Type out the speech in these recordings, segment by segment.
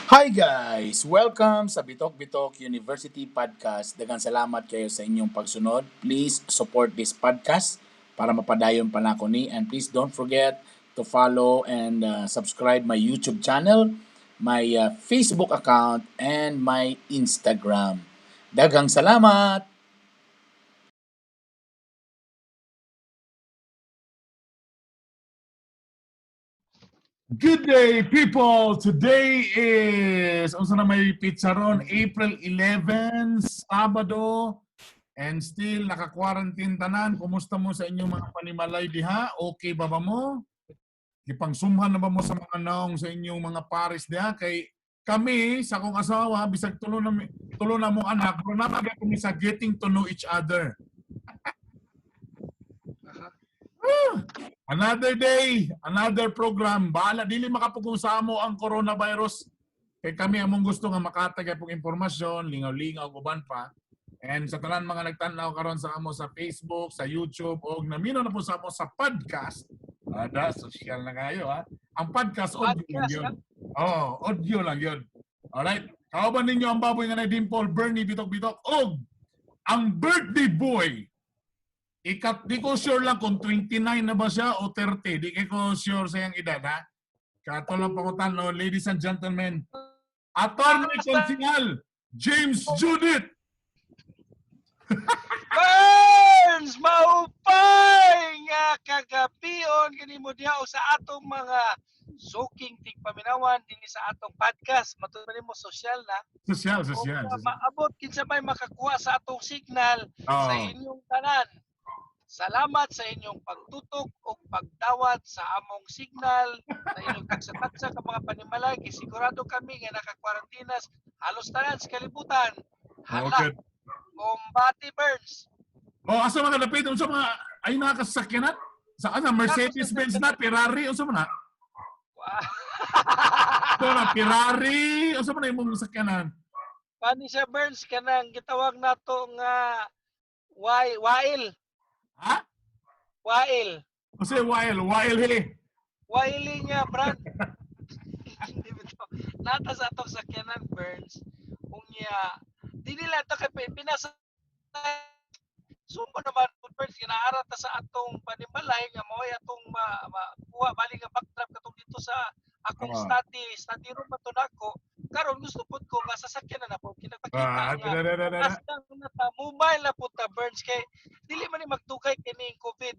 Hi guys! Welcome sa Bitok Bitok University Podcast. Daghang salamat kayo sa inyong pagsunod. Please support this podcast para mapadayon pa nako ni, and please don't forget to follow and subscribe my YouTube channel, my Facebook account, and my Instagram. Daghang salamat! Good day, people! Today is, unsa na may pizzaron, April 11, Sabado, and still naka-quarantine tanan. Kumusta mo sa inyong mga panimalay diha? Okay ba mo? Gipangsumhan na ba mo sa mga naong sa inyong mga pares diha? Kay kami, sa akong asawa, bisag tulo na mong anak, pero napagay kami sa getting to know each other. Another day, another program. Bahala, dili makapugong sa amo ang coronavirus. Kay kami among gusto nga makatagay pong impormasyon, lingaw-lingaw, guban pa. And sa tanan mga nagtanaw karon sa amo sa Facebook, sa YouTube, o namino na po sa amo sa podcast. Ada, social na kayo ha. Ang podcast, audio lang yun. Oh, audio lang yun. Alright. Kauban ninyo ang baboy nga na Dimple, Bernie, Bitok-Bitok, og ang birthday boy. Di ko sure lang kung 29 na ba siya o 30. Di ko sure sa iyang edad, ha? Kato lang pangutan, no? Ladies and gentlemen, Attorney Consingal, James Judith! Burns! Maupay nga kagapion kanimo diha sa atong mga suking tigpaminawan dinhi sa atong podcast. Matulad mo social na. Sosyal. Maabot kinsa may makakuha sa atong signal sa inyong tanan. Salamat sa inyong pagtutok o pagdawat sa among signal, sa inyong taksa-taksa ka mga panimalay. Kay sigurado kami nga naka-quarantinas halos tanan sa kalibutan. Hala, Kumbati Burns. Asa mga lapit? Unsa mga ay nakasakyanan? Sa Mercedes-Benz na, Ferrari, unsa man na? Ferrari, unsa man na imong sakyanan? Pani siya Burns kanang gitawag nato nga Wail. Ha? Wail. Kasi Wail he. Waili nga brand. Nata sa atong sakyanan Burns. Unya di nila to kay pinasa sumo naman Burns ginaara ta sa atong panimalay nga mao atong makuha bali nga backdrop katong dito sa akong study room ato nako. Karon gusto pud ko nga sasakyan na po kinapakita nga astang na mobile na pud ta Burns kay dili man ni magtukay kini COVID.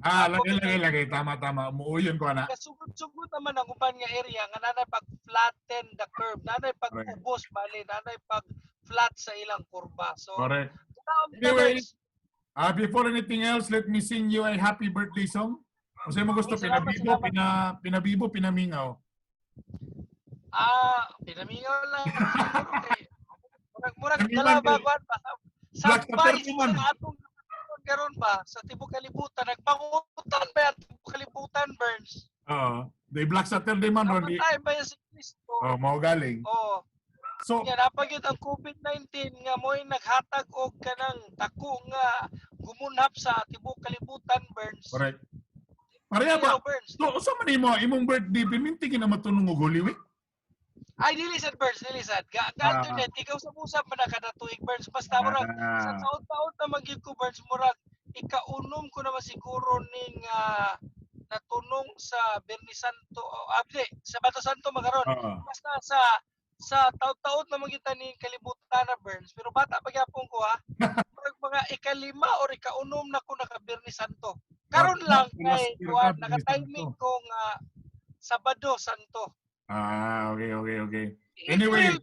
Lagi tama muuyon ko ana. Kasugod naman ang uban nga area nga nanay pag flatten the curve, nanay pag ubos bali, nanay pag flat sa ilang kurba. So correct. Anyway, before anything else, let me sing you a happy birthday song. Kasi mo gusto pinabibo, pinamingaw. Pinamingaw lang. Murag kalabaguan pa. Sabay sa atong karon ba sa tibok kalibutan nagpangutan ba ang tibok kalibutan Burns? The Black Saturday man ron. Namatay ba si Kristo? Mao galing. So napagyud ang COVID-19 nga mo'y naghatag og kanang dako nga gumunhap sa tibok kalibutan Burns. Correct. Pareha ba? So, usa man imong birthday piminti na matunong og Holy Week? Ay, dilisad Burns, dilisad. Ga-internet, ikaw sa musap man na kada tuig Burns. Basta murag, sa taon-taon na magyud ko Burns, murag, ikaunom ko naman siguro ning natunong sa Bernie Santo, sa Bato Santo magaron. Basta sa taon-taon na magita ni kalibutan na Burns. Pero bata pagyapon ko ha, murag mga ikalima or ikaunom na ko naka Bernie Santo. Karon lang kay naka-timing ko nga Sabado Santo. Okay. Anyway,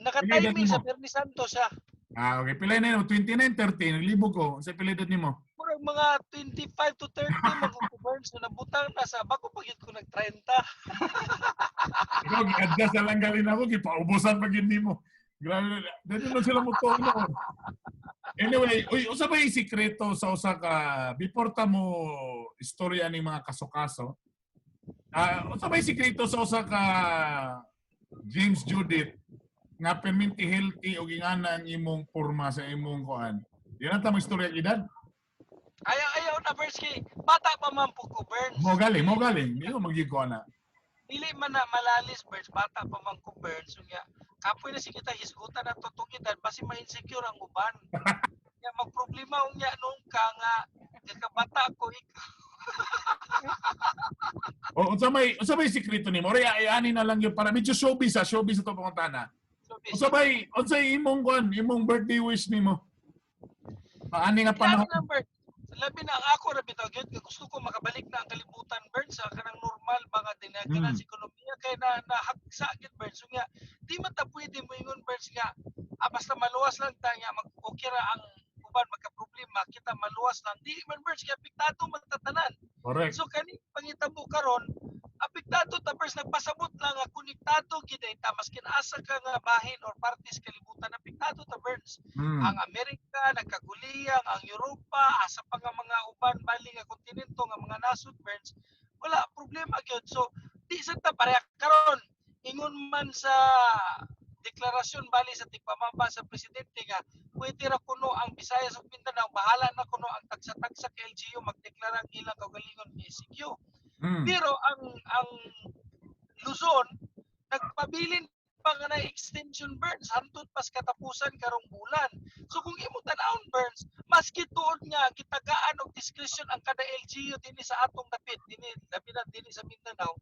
naka-timing sa Bernie Santo siya. Okay. Pilay na yun. 29, 30. Naglibog ko. Sa pilay ni mo? Murag mga 25 to 30 mag-Burns na nabutang na sa bago pagid ko nag-30. Ikaw, gi-adjust na lang galing ako. Gipaubusan pagid ni mo. Grabe. Dito na sila mo tono. Anyway, usa ba yung sikreto sa usa ka before ta mo istorya ni mga kaso-kaso? Usa ba yung sikreto sa usa ka James Judith nga perminti healthy o gingana ang imong porma sa imong kuan? Di na ta mo istorya edad? Ayaw na Burns kay bata pa man po ko Burns. Mo galing. Di ko magigiko na. dili man na malalis Burns, bata pa man ko Burns, unya kapoy na si kita hisgutan na tutugidan basi ma-insecure ang uban. Kaya magproblema unya nung ka nga kakabata ko ikaw. O unsa may sikreto nimo? Ori ani na lang yung para medyo showbiz to pangutana. So, Unsay imong birthday wish nimo? Ani nga panahon? Yan number. Labi na ang ako ra bitaw gyud gusto ko makabalik na ang kalibutan Burns sa kanang normal mga dinagdagan sa ekonomiya kay na nahagsa gyud Burns nga di man ta pwede mo ingon Burns nga basta maluwas lang ta nga okay ra ang uban magka-problema kita maluwas lang di man Burns kay apektado man ta tanan. Correct. So kani pangitabo karon apektado ta Burns nagpasabot lang nga konektado gid ta maskin asa ka nga bahin or parties kalibutan apektado ta Burns. Ang Amerika nagkaguliyang, ang Europa asa pa nga mga uban bali nga kontinento nga mga nasod Burns wala problema gyud. So di sa ta pareha karon ingon man sa deklarasyon bali sa tigpamamba sa presidente nga pwede ra kuno ang Visayas ug Mindanao bahala na kuno ang tagsa-tagsa kay LGU magdeklara ang ilang kaugalingon ni ECQ. Pero ang Luzon nagpabilin pa nga na extension Burns hantod pas katapusan karong bulan. So kung imo tan-awon Burns, maski tuod nga gitagaan og discretion ang kada LGU dinhi sa atong dapit dinhi labi na dinhi sa Mindanao.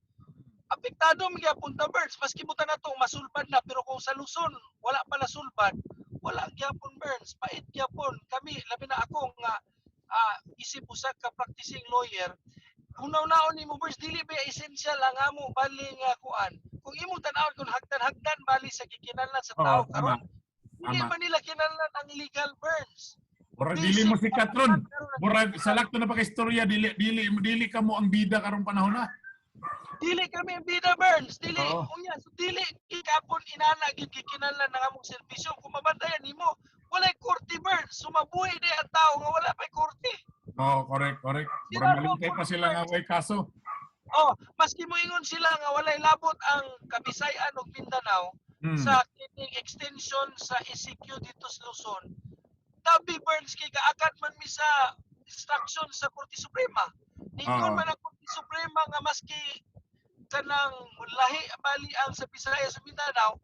Apektado man gyapon ta Burns maski mo nato masulbad na pero kung sa Luzon wala pa nasulbad, wala gyapon Burns, pait gyapon. Kami labi na ako nga isip usa ka practicing lawyer. Kung naon nimo Burns dili ba essential ang amo bali nga kuan. Kung imo tan-awon kung hagdan bali sa gikinahanglan sa tao karon, dili man nila kinahanglan ang legal Burns. Murag dili mo si Katron. Murag salak to na pa istorya dili ka mo ang bida karong panahon na. Dili kami ang bida Burns, dili unya so dili gikapon inana gid gikinahanglan ng among serbisyo kung mabantayan nimo walay korte Burns, sumabuhi di ang tao nga wala pay korte. Correct. Murag malintay pa sila nga way kaso. Maski mo ingon sila nga walay labot ang Kabisayan ug Mindanao sa kining extension sa ECQ dito sa Luzon. Tabi Burns kay kaagad man mi sa instruction sa Korte Suprema. Ningon man ang Korte Suprema nga maski kanang lahi bali ang sa Visayas ug Mindanao,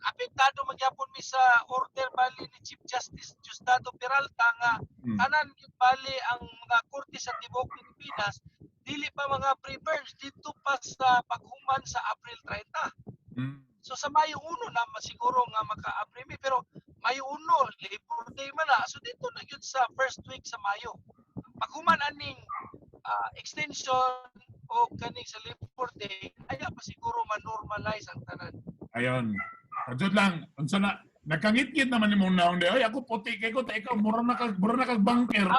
apektado magyapon mi sa order bali ni Chief Justice Diosdado Peralta nga tanan gyud bali ang mga korte sa tibuok Pilipinas dili pa mga pre-Burns dito pa sa paghuman sa April 30. So sa Mayo 1 na masiguro nga maka-aprimi pero Mayo 1 Labor Day man na. So dito na gyud sa first week sa Mayo. Paghuman aning extension o kaning sa Labor Day ay pa siguro man-normalize ang tanan. Ayon. Adjud lang, unsa na nagkangit-ngit naman ni mong naon ay ako puti kay ko ta ikaw mura na kag bunker.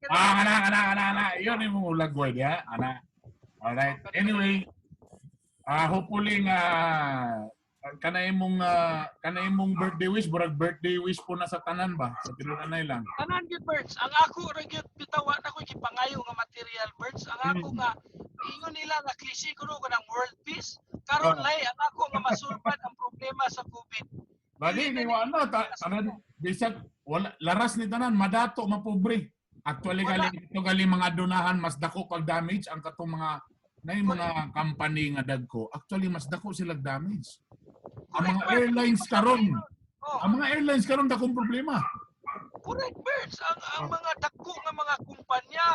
Ana. Iyon imong ulagway dia, ana. Alright. Anyway, hopefully nga kana imong birthday wish, burag birthday wish po na sa tanan ba? Sa tinunanay lang. Tanan gyud Birds, ang ako ra gyud bitawan ako gipangayo nga material Birds, ang ako nga ingon nila nga klise kuno kanang world peace. Karon lay ang ako nga masulbad ang problema sa COVID. Bali ni ano tanan bisag wala laras ni tanan madato mapobre. Actually gali mga donahan mas dako pag damage ang katong mga mga company nga dagko. Actually mas dako sila damage. Ang mga airlines karon dakong problema. Correct Birds, ang mga dagko nga mga kumpanya,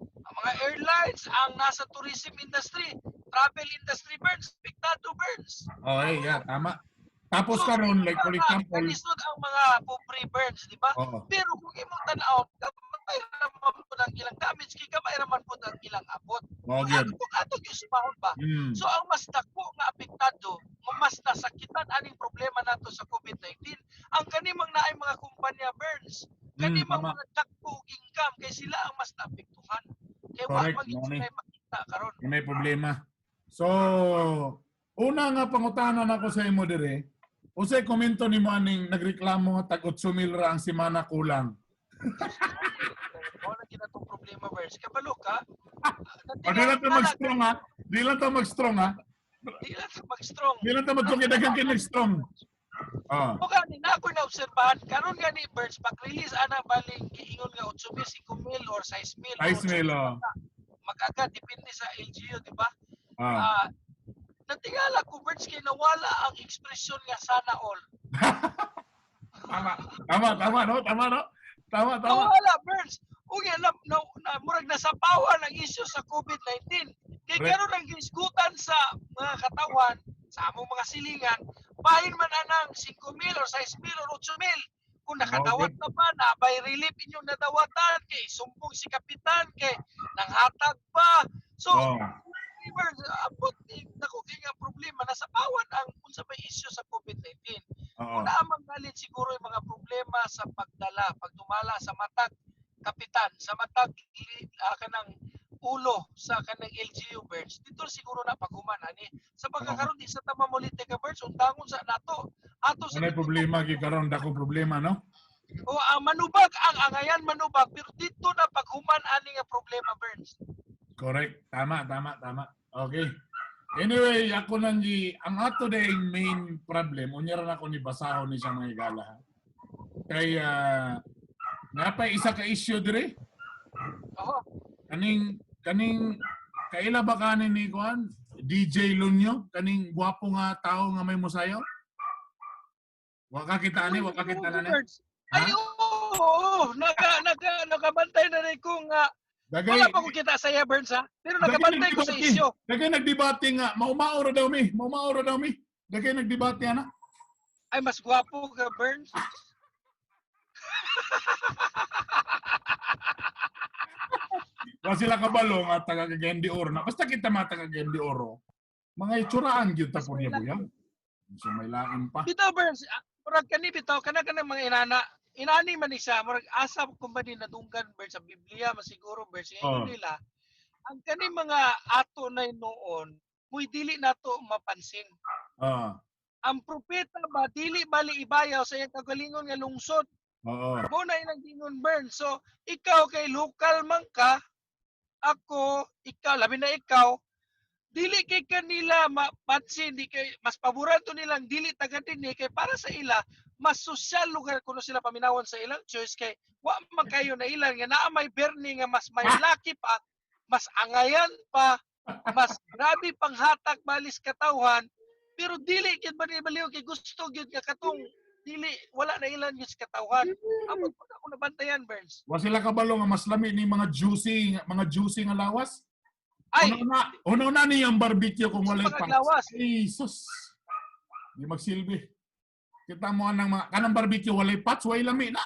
ang mga airlines, ang nasa tourism industry, travel industry Birds, apektado Birds. Tama. Tapos karon like for example, lisod ang mga pobre Birds, di ba? Pero kung imong tan-aw, gamay raman po ang ilang damage, kay gamay raman po ang ilang abot. Ato yung sumahon ba? So ang mas dako nga apektado, mas nasakitan aning problema nato sa COVID-19, ang kanimang naay mga kumpanya Burns, kanimang mga dako income kay sila ang mas naapektuhan. Kay wa maging makita karon. May problema. So, una nga pangutanan ako sa imo dire. Unsay komento nimo aning nagreklamo nga tag 8,000 ra ang semana kulang? Wala kita tong problema Burns. Kabalo ka? Di lang ta mag-strong ha. Di lang ta mag-strong. Di lang ta magdagang kinag-strong. O gani na ako na-obserbahan. Karon gani Burns, pag-release ana baling giingon nga 8,000, 5,000 or 6,000. 6,000. Mag-agad depende sa LGU, di ba? natingala ko Burns kay nawala ang ekspresyon nga sana all. Tama. Tama, no? Tama, no? Tama. Nawala Burns. Unya na murag nasapawan ang issue sa COVID-19. Kay Correct. karon ang gisgutan sa mga katawan sa among mga silingan, bahin man anang 5,000 or 6,000 or 8,000. Kung nakadawat na pa, na by relief inyong nadawatan, kay sumbong si kapitan, kay nanghatag pa. So, Burns, abot nako kay nga problema nasa bawan ang unsa may issue sa COVID-19. Oo. Una man galit siguro yung mga problema sa pagdumala sa matag kapitan, sa matag kanang ulo sa kanang LGU Burns. Dito siguro na paghuman ani. Sa pagkakaroon di sa tama molite ka Burns, undangon sa nato. Ato sa Ano problema gi karon dako problema, no? o ang manubag ang angayan manubag pero dito na paghuman ani nga problema Burns. Correct. Tama. Okay. Anyway, ako nang ang ato day main problem, unya ra ako ni basahon ni siya mga igala. Kay napay isa ka issue dire. Oo. Kaning kaila ba kanin ni kuan? DJ Lunyo, kaning gwapo nga tao nga may musayo? Wa ka kita ni. Ay, oo. Nakabantay na rin ko nga. Dagay, Wala pa ko kita sa iya, Burns, ha? Pero nakabantay ko sa isyo. Dagay nagdebate nga, maumaura daw mi. Dagay nagdebate ana. Ay, mas gwapo ka, Burns. Wa sila kabalo nga taga Gendi Oro na. Basta kita mga taga Gendi Oro. Mga itsuraan gyud ta po niya buya. So may lain pa. Dito, Burns, murag kani bitaw kana mga inana. Inani man isa, murag asa kung ba din nadunggan Burns sa Biblia, masiguro Burns nila. Ang kani mga ato na noon, muy dili nato mapansin. Ang propeta ba dili bali ibayaw sa iyang kagalingon nga lungsod. Oo. Mo na ilang gingon Burns. So ikaw kay lokal man ka, ako, ikaw, labi na ikaw, dili kay kanila mapansin, di kay mas paboran to nilang dili taga dinhi kay para sa ila mas sosyal lugar kuno sila paminawon sa ilang choice kay wa man kayo na ilang nga naa may berni nga mas may laki pa, mas angayan pa, mas grabe panghatak balis katawhan, pero dili gyud ba baliw kay gusto gyud nga katong dili wala na ilan gyud sa katawhan. Amot pa ako nabantayan Burns. Wa sila kabalo nga mas lami ni mga juicy nga lawas. Ay, Una niyang barbecue kung walay pats. Jesus. Di magsilbi. Kita mo kanang barbecue walay pats, way lami na.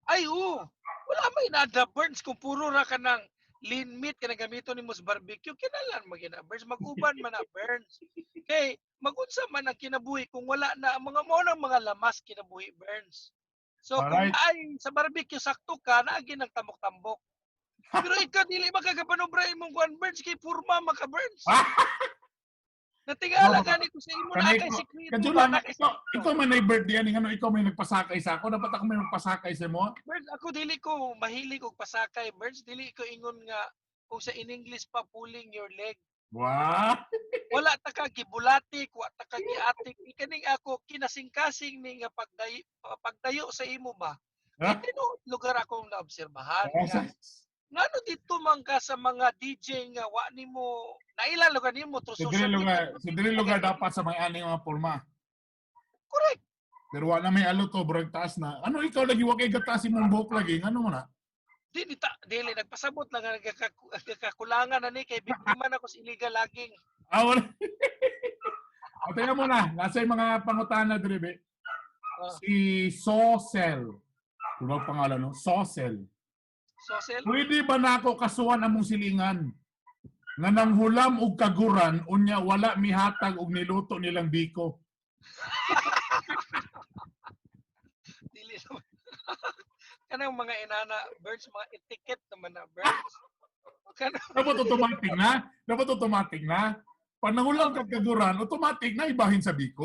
Ay, wala may nada Burns kung puro ra ka ng lean meat ka gamiton ni Mus barbecue, kinalan magina Burns, mag-uban man na Burns. Kay, magunsa man ang kinabuhi kung wala na ang mga mo ng mga lamas kinabuhi Burns. So, alright. kung ay sa barbecue sakto ka, naagi ng tambok-tambok. Pero ikaw, dili makagapanobra imong kuan Burns, kay purma maka Burns. Natingala gani ko sa imo na kay sikreto. Ikaw man ay birthday ani ngano ikaw may nagpasakay sa ako, dapat ako may magpasakay sa mo. Burns, ako dili ko mahilig og pasakay Burns, dili ko ingon nga kung sa in English pa pulling your leg. Wow. Wala ta ka gibulatik, wala ta ka giatik. Ikaning ako kinasingkasing ni nga pagdayo sa imo ba. Kay lugar akong naobserbahan. Ngano dito man ka sa mga DJ nga wa nimo nailan lugar nimo to social media. Sa dili lugar dapat sa may ani nga porma. Correct. Pero wa na may alo to bro taas na. Ano ikaw lagi wa kay gatas imong buhok lagi ngano mo na? Dili nagpasabot lang nga nagkakulangan ani kay biktima na ko sa illegal logging. Wala. Tingnan mo na, nasa mga pangutana dire. Si Sosel. Ano ang pangalan no? Sosel. Sosel? Pwede ba nako kasuhan among silingan? Nga nanghulam og kaguran unya wala mihatag og niluto nilang biko. Dili naman. Kanang mga inana Burns, mga etiquette naman na Burns. Dapat automatic na. Pag nangulam kag kaguran, automatic na ibahin sa biko.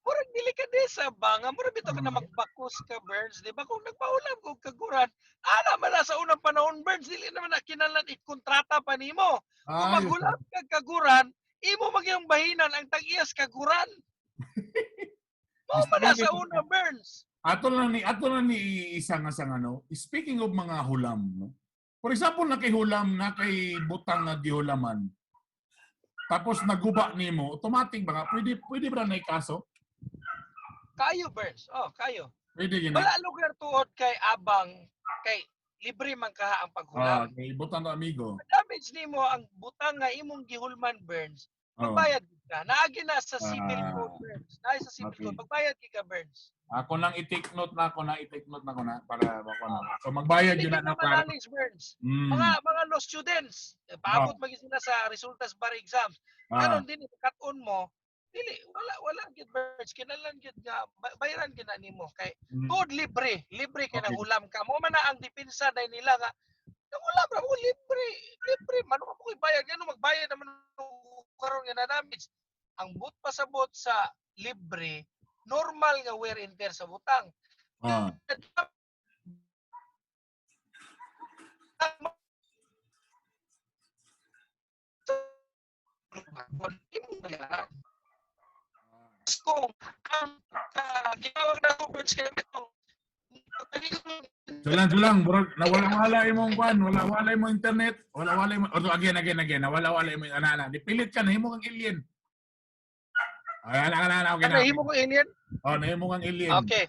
Murag dili ka di sa banga, murag bitaw ka na magbakos ka Burns, di ba? Kung nagpaulam kog kaguran, man na sa unang panahon Burns, dili naman na kinahanglan ikontrata pa nimo. Kung maghulam kag kaguran, imo magyang bahinan ang tag-iyas kaguran. Mao man na sa una Burns. Ato lang ni isa nga sang ano. Speaking of mga hulam, no. For example, na kay hulam na kay butang nga gihulaman. tapos naguba nimo, automatic ba nga? Pwede ba na ikaso? Kayo, Burns. Oh, kayo. Pwede gina. Wala lugar tuod kay abang, kay libre man kaha ang paghulam. Kay butang to amigo. Damage nimo ang butang nga imong gihulman, Burns. Magbayad ka. Naagi na sa civil code, Burns. Naay sa civil code. Magbayad ka, Burns. Ako nang i-take note na ako na para ako na. So magbayad yun na para. Burns. Mga law students, paabot maging sila sa resultas bar exams. Karon din kat-on mo, dili wala gid Burns, kinahanglan gid nga bayaran gid na nimo kay good libre kay nang ulam ka. Mo man na ang depensa na nila nga ulam ra mo libre man mo bayad ngano magbayad naman karon nga na damage. Ang but pasabot sa libre normal nga wear and tear sa butang. Kung ang ginawag na Roberts kaya ito, Sulang, nawala-wala imong kwan, wala-wala imong internet, wala-wala imong, again, nawala-wala imong ana. Dipilit ka, nahimo kang alien. Ay, ana, okay na. Nahimo kang alien? Nahimo kang alien. Okay.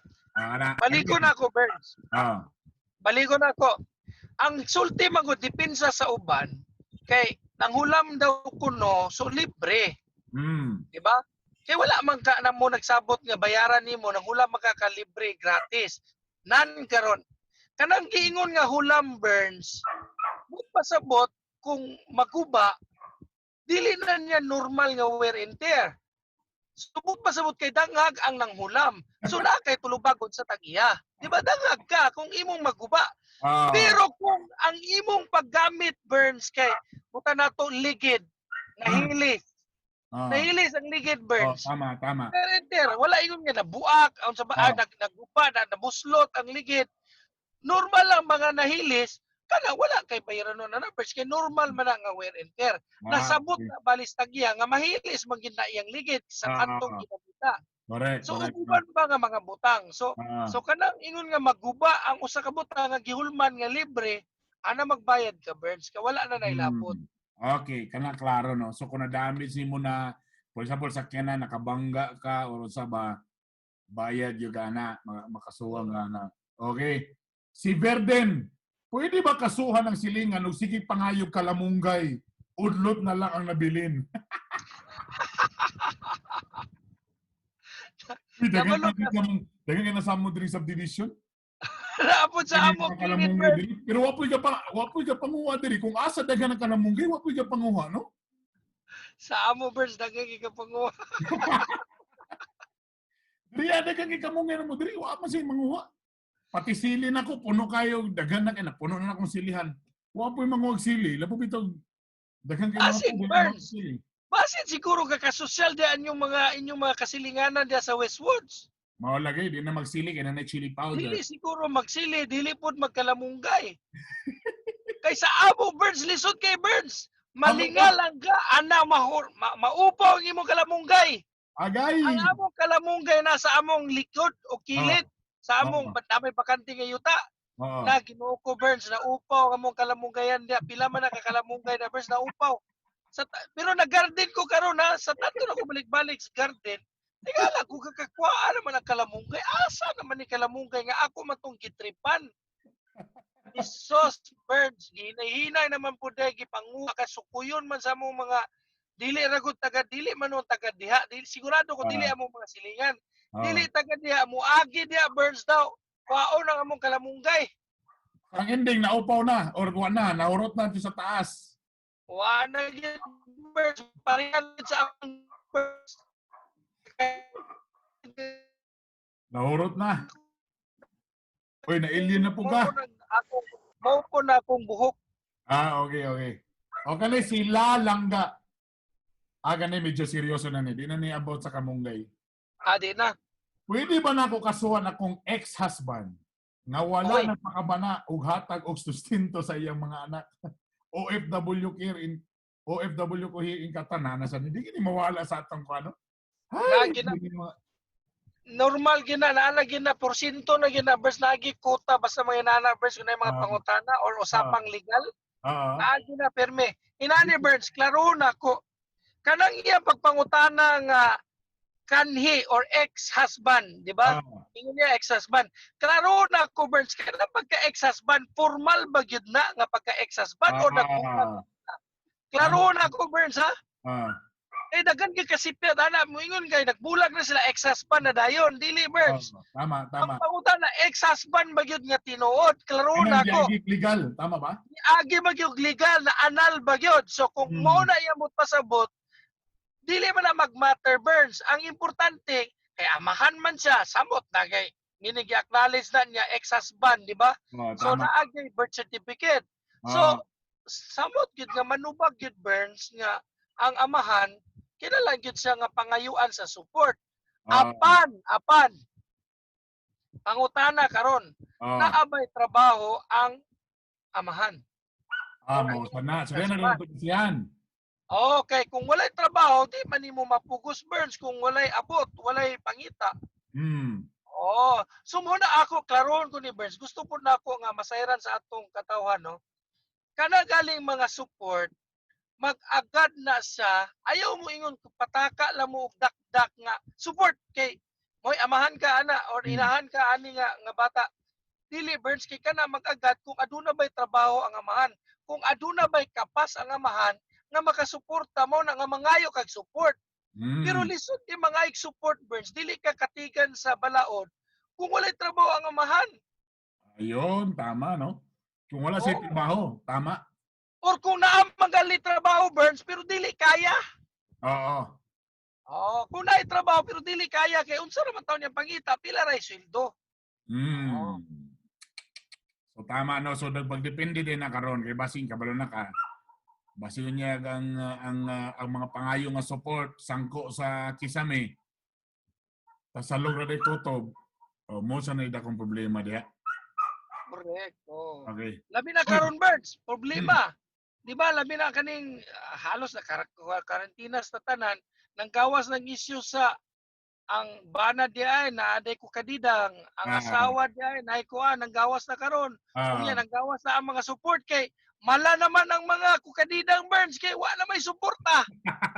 Baligo na ako, Burns. Baligo na ako. Ang sulti magod depensa sa uban, kay nanghulam daw kuno, so libre. Diba? Kaya wala man ka na mo nagsabot nga bayaran nimo nang hulam makakalibre gratis. Nan karon. Kanang giingon nga hulam Burns, mo pasabot kung maguba dili na niya normal nga wear and tear. Subot pasabot kay dangag ang nanghulam. So na kay tulubagod sa tagiya. Di ba dangag ka kung imong maguba. Pero kung ang imong paggamit Burns kay buta nato ligid nahilis. Nahilis ang ligid Burns. Tama. Pero wala ingon nga nabuak, naguba, nabuslot ang ligid. Normal lang mga nahilis, kana wala kay bayaran na Burns kay normal man nga wear and tear. Nasabot na balis tagiya nga mahilis man gid na iyang ligid sa kantong ginabuta. Correct. So uban ba nga mga butang. So kanang ingon nga maguba ang usa ka butang nga gihulman nga libre, ana magbayad ka Burns ka wala na nailapot. Okay, kana klaro no. So kung na-damage nimo na, for example, sakyan na nakabangga ka o sa bayad yung gana, makasuha nga na. Okay. Si Verden, pwede ba kasuhan ng silingan o sige pangayog kalamunggay? Udlot na lang ang nabilin. Dagan ka na sa Mudring Subdivision? Naapod sa amo pero wapoy ka panguha diri kung asa dagan ka namunggay wapoy ka panguha no sa amo Burns dagan ka panguha diri ada kang ikamunggay mo diri wa man say manguha pati sili nako puno kayo dagan na kay puno na akong silihan wapoy manguha sili lapo bitaw dagan kay mga sili basin siguro ka kasosyal diyan inyong mga kasilinganan diya sa Westwoods. Mao lagay di na magsili kay na chili powder. Dili siguro magsili, dili pod magkalamunggay. Kay sa amo Burns lisod kay Burns. Malingal ang ga ana maupaw ang imong kalamunggay. Agay. Ang among kalamunggay nasa among likod o kilid sa among damay bakante nga yuta. Na Ginoo ko Burns na upaw ang among kalamunggayan dia pila man nakakalamunggay na Burns na upaw. Pero nag-garden ko karon na sa tanto na ko balik-balik sa garden. Tingala ko kakakwaan naman ang kalamunggay. Asa naman ni kalamunggay nga ako man tong gitripan. Isos Burns, hinay naman po dahil gipanguha kasukuyon man sa among mga dili ragot taga dili man o taga diha. Dili sigurado ko dili among mga silingan. Dili taga diha mo agi diha Burns daw. Kwaon ang among kalamunggay. Ang ending naupaw na or wa na naurot na sa taas. Wa na gyud Burns parehan sa among Burns. Nahurot na. Uy, na-alien na po ka. Maupo na akong buhok. Okay. Okay na sila langga. Ganun medyo seryoso na ni. Di na ni about sa kamunggay. Di na. Pwede ba na ako kasuhan akong ex-husband nga wala na pakabana og hatag og sustento sa iyang mga anak? OFW ko here in Qatar na sa hindi kini mawala sa atong kuno. Normal gina naana gina porsyento na gina Burns nagi kota basta mga nana Burns kunay mga pangutana or usapang legal. Naagi na perme. Inani Burns klaro na ko. kanang iya pagpangutana nga kanhi or ex-husband, di ba? Oh. Ingon niya ex-husband. Klaro na ko Burns kana pagka-ex-husband, formal ba gyud na nga pagka-ex-husband o nagbulag? Ah. Klaro na ko Burns ha. Ah. Eh daghan kay kasipyat ana mo ingon kay nagbulag na sila ex-husband na dayon, dili Burns. Oh. Tama, Ang tama. pangutana ex-husband ba gyud nga tinuod? Klaro na ko. Legal, tama ba? Agi ba gyud legal na anal ba gyud? So kung mo na iya mo pasabot, dili man na mag-matter Burns. Ang importante, kay amahan man siya, samot na kay acknowledge na niya ex-husband, di ba? Oh, So tama. naagay birth certificate. Oh. So samot gyud nga manubag gyud Burns nga ang amahan kinahanglan gyud siya nga pangayuan sa support. Oh. Apan pangutana karon, naabay trabaho ang amahan. Mo sana. Sila na siyan. Okay, kung walay trabaho, di man nimo mapugos Burns kung walay abot, walay pangita. Oh, so muna ako klaron ko ni Burns. Gusto po na ako nga masayran sa atong katawhan, no. Kana galing mga support, mag-agad na siya. Ayaw mo ingon pataka lang mo og dakdak nga support kay moy amahan ka ana or inahan ka ani nga bata. Dili Burns kay kana mag-agad kung aduna bay trabaho ang amahan. Kung aduna bay kapas ang amahan nga makasuporta mo na nga mangayo kag support. Pero lisod di mangayog support Burns, dili ka katigan sa balaod kung walay trabaho ang amahan. Ayun, tama no. Kung wala siya trabaho, tama. Or kung naam magalit trabaho Burns pero dili kaya. Oo. Oh, kung naay trabaho pero dili kaya kay unsa ra man taon niyang pangita, pila ra sweldo. So tama no, so magdepende din na karon kay basing kabalo na ka. Basin niya ang mga pangayo nga support sangko sa kisame. Tasalog ra day tutob. O mo sa naida kong problema diha. Correct. Oh. Okay. Labi na karon Burns, problema. Di ba labi na kaning halos na karantina sa tanan nang gawas ng issue sa ang bana diay na aday ko kadidang ang asawa diay na kuan nang gawas na karon. Unya nang gawas na ang mga support kay mala naman ang mga kukadidang Burns kay wa na may suporta.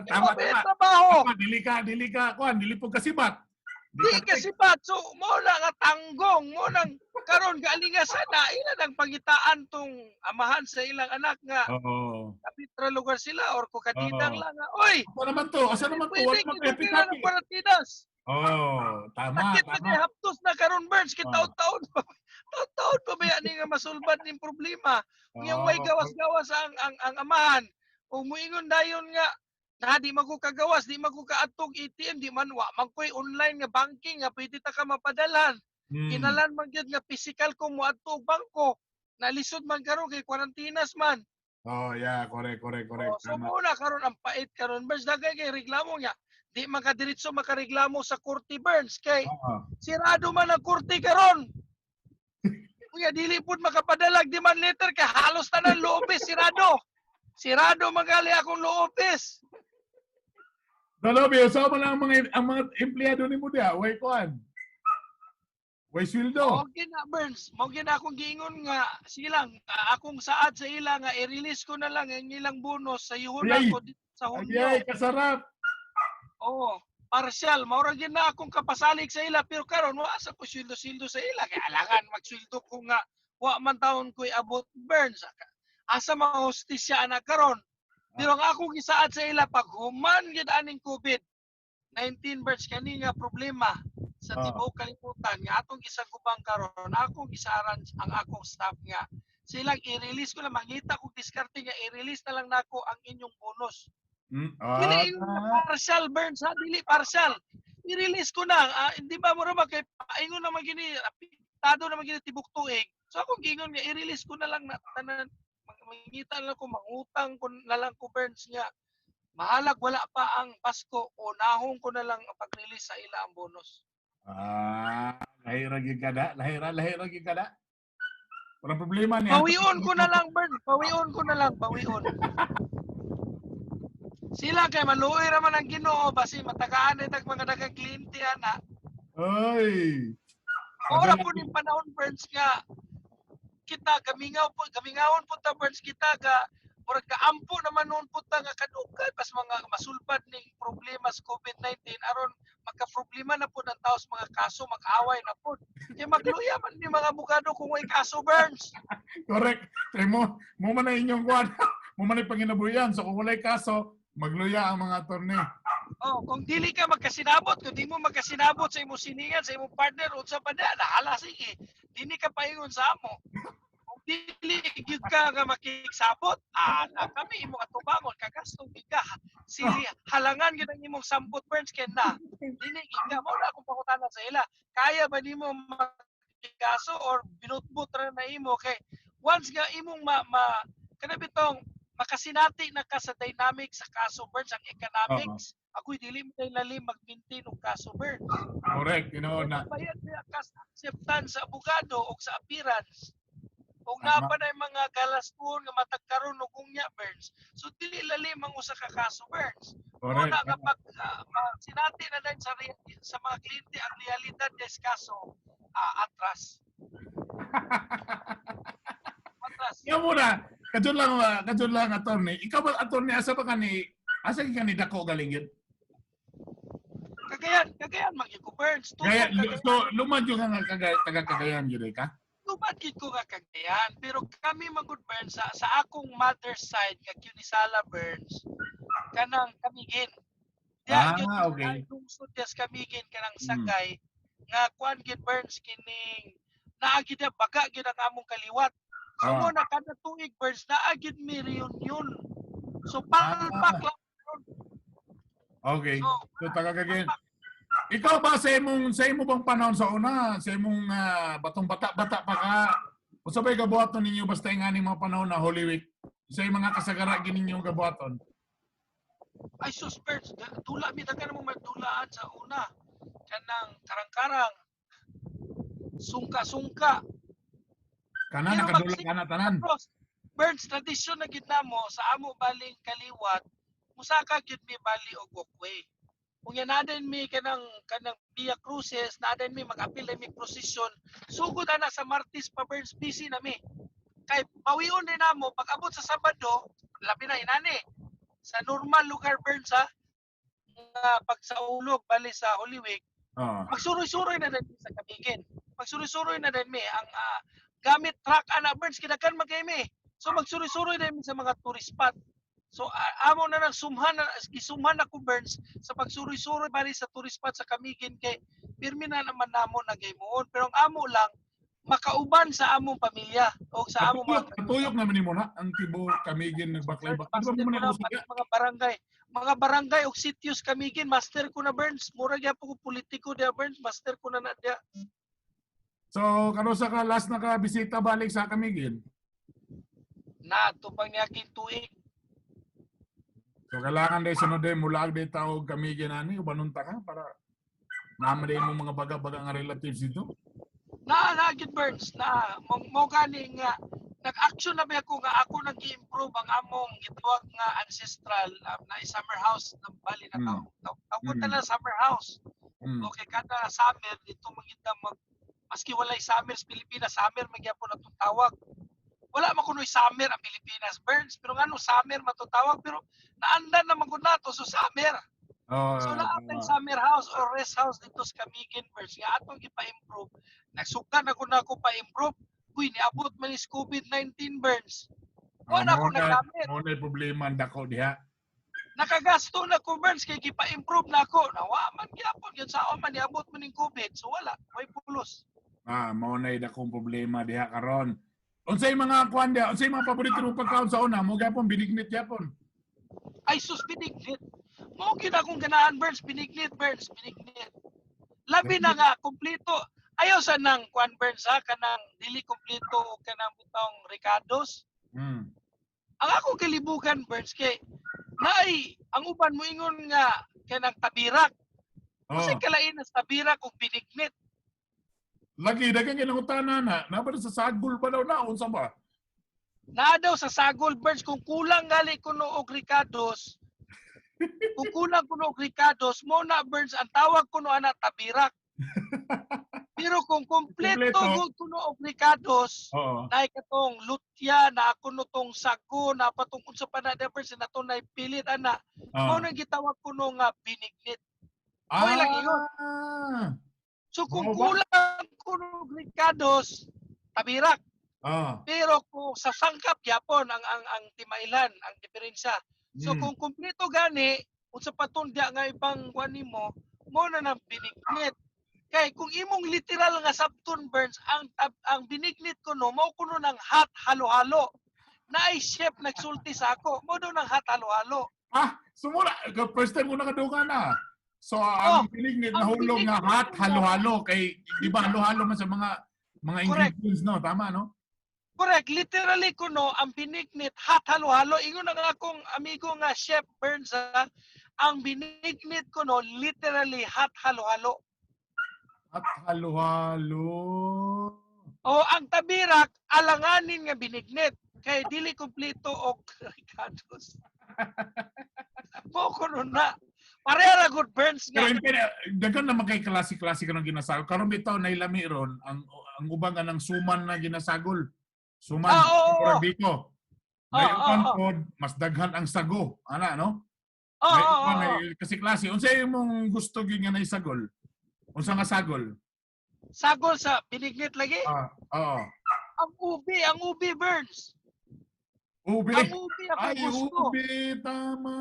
Tama. Trabaho. Tama, dili ka kuan, dili po kasibat. Di kasibat. So mo na nga tanggong, mo nang karon galing nga sana ila nang pangitaan tong amahan sa ilang anak nga. Oo. Kapitra lugar sila or kukadidang lang nga. Oy, asa naman to? Pwede kami Paratidas. Tama. Bakit pwede haptos na karon Burns taon-taon pa ba yan nga masulbad ning problema? Yung way gawas-gawas ang amahan. O muingon dayon nga na di magkagawas, di magkaatog ATM, di man wa man koy online nga banking nga pwede ta ka mapadalan. Kinalan man gyud nga physical ko moadto og bangko. Nalisod man karon kay quarantinas man. Oh, yeah, correct. So muna karon ang pait karon Burns dagay kay reklamo niya. Di makadiretso makareklamo sa korte Burns kay sirado man ang korte karon. Kuya dili pud makapadalag demand letter kay halos tanan loobis sirado. Sirado magali akong loobis. Dalabi, sa man ang mga empleyado nimo dia, way kuan. Way sweldo. Okay na Burns, mo gina akong giingon nga silang akong saad sa ila nga i-release ko na lang ang ilang bonus sa yuhunan ko dito sa Hunyo. Ay, kasarap. Oo, partial. Maura gid na akong kapasalig sa ila pero karon wa sa ko sweldo sa ila kay alangan magsweldo ko nga wa man taon ko'y abot Burns. Asa mahustisya ana karon. Pero ang akong gisaad sa ila pag human gid aning COVID-19 Burns kani nga problema sa tibuok kalibutan nga atong gisagubang karon akong gisaran ang akong staff nga silang i-release ko na mangita kog diskarte nga i-release na lang nako ang inyong bonus. Dili partial Burns ha, dili partial. I-release ko na. Hindi ba mo ba kay ingon naman gini apektado naman gini tibok tuig. So ako gingon nga i-release ko na lang na tanan mangita na ko mangutang ko na lang ko Burns nga mahalag wala pa ang Pasko o nahong ko na lang pag-release sa ila ang bonus. Lahira gid kada. Walang problema niya. Pawion ko na lang Burns, pawion. Sila kay maluoy raman ang Ginoo basi matagaan dag mga daghang kliyente ana. Oy. Ora po ning panahon Burns nga kita gamingawon po ta Burns kita ga Murag kaampo naman noon puta nga kadugay pas mga masulbad ning problema sa COVID-19 aron magka-problema na pud ang taos mga kaso mag-away na pud. Kay magluya man ni mga abogado kung way kaso Burns. Correct. Kay mo man na inyong kuan. Mo man ay panginabuyan. So kung walay kaso, magluya ang mga attorney. Oh, kung dili ka magkasinabot, kung di mo magkasinabot sa imong siningan, sa imong partner unsa pa na, nahala sige. Dili ka paingon sa amo. Kung dili gyud ka nga makiksabot, na kami imong atubangon kagastong gyud ka. Si halangan gyud ang imong sampot Burns ken na. Dili gyud ka mo na akong pangutanan sa ila. Kaya ba nimo magkaso or binutbut ra na imo kay once nga imong kana bitong makasinati na ka sa dynamic sa kaso Burns ang economics. Ako'y dili mo tayo lalim mag-maintain og kaso Burns. Correct. Na. Bayad niya kas acceptance sa abogado o sa appearance. Kung napa na yung mga galaston nga matagkaroon og unya Burns. So dili lalim ang usa ka kaso Burns. Correct. Una nga pag sinati na din sa mga kliyente ang realidad des kaso atras. Atras. Ikaw muna. Kadyon lang attorney. Ikaw ba attorney asa ka ni dako galing yun? Kagayan magyud ko Burns. Kaya so lumad yung nga taga Cagayan gyud ka? Lumad gid ko nga Cagayan, pero kami magud Burns sa akong mother's side nga Cunisala Burns kanang Camiguin. Okay. Lungsod des Camiguin kanang Sagay nga kuan gid Burns kining naagid baga gid ang among kaliwat. So mo na kada tuig Burns naagid mi reunion. So palpak lang. Okay. So taga Cagayan. Ikaw ba sa imo bang panahon sa una, sa imong batong bata-bata pa ka, usabay gabuhaton ninyo basta nga ning mga panahon na Holy Week? Sa mga kasagara gininyo gabuhaton? Ay suspense, tula mi dagan mo magdulaan sa una. Kanang karang-karang. Sungka-sungka. Kana nakadula ka na tanan. Burns tradisyon na gid namo sa amo baling kaliwat, musaka gid mi bali og walkway. Kung yan natin mi kanang Via Cruces, natin mi mag-apil na mi prosesyon, sugod na sa Martis pa Burns busy na mi. Kay pawion din namo pag abot sa Sabado, labi na inani. Sa normal lugar Burns nga pag sa ulog bali sa Holy Week, magsuroy-suroy na din sa Camiguin. Magsuroy-suroy na din mi ang gamit truck ana Burns kidakan magaymi. So magsuroy-suroy na mi sa mga tourist spot. So amo na nang sumhan na ko Burns sa pagsuroy-suroy bali sa tourist spot sa Camiguin kay pirmi na naman namo nagaymoon pero ang amo lang makauban sa among pamilya o sa among tuyok naman nimo na ang tibo Camiguin nagbaklay-baklay. Mga barangay og sityos Camiguin master ko na Burns mura gyud ko politiko dia Burns master ko na dia. So kanusa ka last na ka bisita balik sa Camiguin? Na tupang niya tuig. So kailangan day sunod day mulag day tawag kami ginani ubanunta ka para naman day mo mga baga-baga nga relatives dito. Na gid Burns na mo gani nga nag-action na ba ako nga ako nag-improve ang among gitawag nga ancestral na summer house ng bali na ako tala summer house. Okay kada summer dito magita maski walay summer sa Pilipinas summer magyapon atong tawag. Wala man kunoy summer ang Pilipinas Burns pero ngano summer matutawag pero naandan naman gud nato so summer. So naatay summer house or rest house dito sa Camiguin Burns nga atong ipa-improve. Nagsukan ako na ako pa-improve. Uy niabot man is COVID-19 Burns. Wala ko nagamit. Mo na problema dako diha. Nakagasto na ko Burns kay gipa-improve na ako. Nawa man gyapon gyud sa man niabot man ning COVID so wala may pulos. Mo na dakong problema diha karon. Unsay mga kuan dia, unsay mga paborito mong pagkaon sa una, mo gyapon binignit gyapon. Ay sus binignit. Mo gid akong ganahan Burns, binignit Burns, binignit. Labi na nga kompleto. Ayaw sa nang kuan Burns kanang dili kompleto kanang butong ricados. Ang ako kalibugan Burns kay naay ang uban mo ingon nga kanang tabirak. Kasi kalain sa tabirak ug binignit. Lagi dagang ginangutana na sa sagol ba daw na unsa ba? Na daw sa sagol Burns kung kulang gali kuno og ricados. Kung kulang kuno og ricados mo na Burns ang tawag kuno ana tabirak. Pero kung kompleto Kompleto. kung tuno og Ricardos, Oo. na katong lutya, na ako no tong sago, na patungkol sa panada person na to na pilit ana. Mao Ah. nang gitawag ko no nga binignit. Mo lang ingon. Ah. So kung Mao ba? kulang ko no Ricardos, tabirak. Ah. Pero kung sa sangkap gyapon ang timailan, ang diferensya. So Mm. kung kumpleto gani, unsa patundya nga ibang kuan nimo, mo na nang binignit. Kay kung imong literal nga sabton Burns, ang binignit ko no, mao kuno ng hot halo-halo. Naay chef nagsulti sa ako, mo daw ng hot halo-halo. Ah, sumula. First time ko nakadungan na. So, Oh, ang binignit na ang hulog nga binignit hot ko no- halo-halo kay di ba halo-halo man sa mga Correct. ingredients no, tama no? Correct, literally ko no, ang binignit hot halo-halo. Ingon na nga akong amigo nga chef Burns, ang binignit ko no, literally hot halo-halo. Hot halo-halo. O ang tabirak, alanganin nga binignit. Kay dili kumpleto og Ricardos. Mo kuno na. Pareha ra good Burns nga. Pero hindi dagan naman kay klase-klase ka ng ginasagol. Karon bitaw na ilami ron ang ubang nga ng suman na ginasagol. Suman Oo. dito. Oo, Dayon oo. pod mas daghan ang sago, ana no? Oo, May oo, iba oo. may kasi klase. Unsa imong gusto gyud nga naisagol? Unsa nga sagol? Sagol sa binignit lagi. Oo. Ang ubi Burns. Ubi. Ang ubi ako Ay, gusto. ubi. Tama.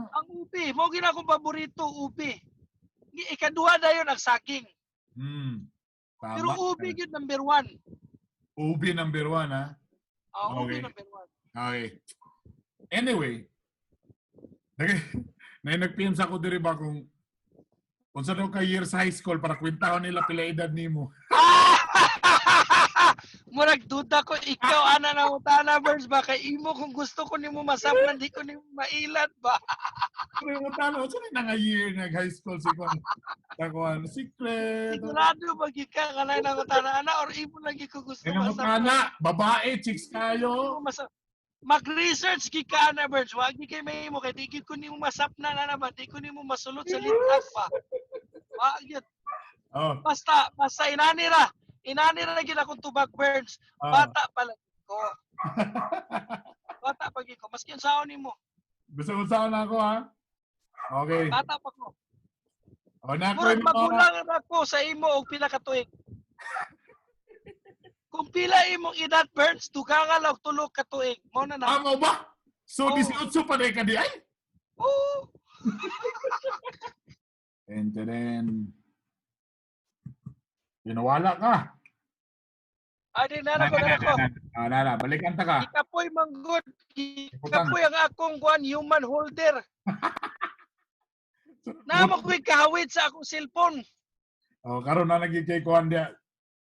Ang ubi, mo gina akong paborito ubi. Ikaduha na yun ang saging. Tama. Pero ubi yun number 1. Ubi number 1, ha? Ubi Okay. number 1. Okay. Anyway, nagpim sa ko diri ba kung sa daw ka years high school para kwentahon nila pila edad nimo. Murag duda ko ikaw ana na utana Burns ba kay imo kung gusto ko nimo masapnan di ko nimo mailan ba. Pero mo talo sa na nga year nag high school si kon. Takuan secret. Sigurado magi ka kanay na utana ana or imo lagi ko gusto Ano mo masapnan. tana, babae, chicks kayo. Mag-research gi ka na Burns, wag gi kay may mo kay di gid ko nimo masapnan ana ba, di ko nimo masulot sa litag pa. Wag gyud. Oh. Basta inani ra gid akong tubag Burns. Bata pa lang ko. Bata pa gid ko. Maski unsaon nimo. Gusto mo saan ako, ha? Okay. Bata pa ko. O na ko Murag magulang ako sa imo og pila ka tuig. Kung pila imong edad Burns, dugangan lang og 3 ka tuig. Mao na na. Amo ba? So Oo. 18 pa rin ka di ay? Oo. And then Pinawala ka. Adi na ko. Nala, balikan ta ka. Ikapoy manggod. Ikapoy ang akong kuan human holder. Nama ko'y kahawid sa akong cellphone. Oh, karon na lagi kay kuan dia.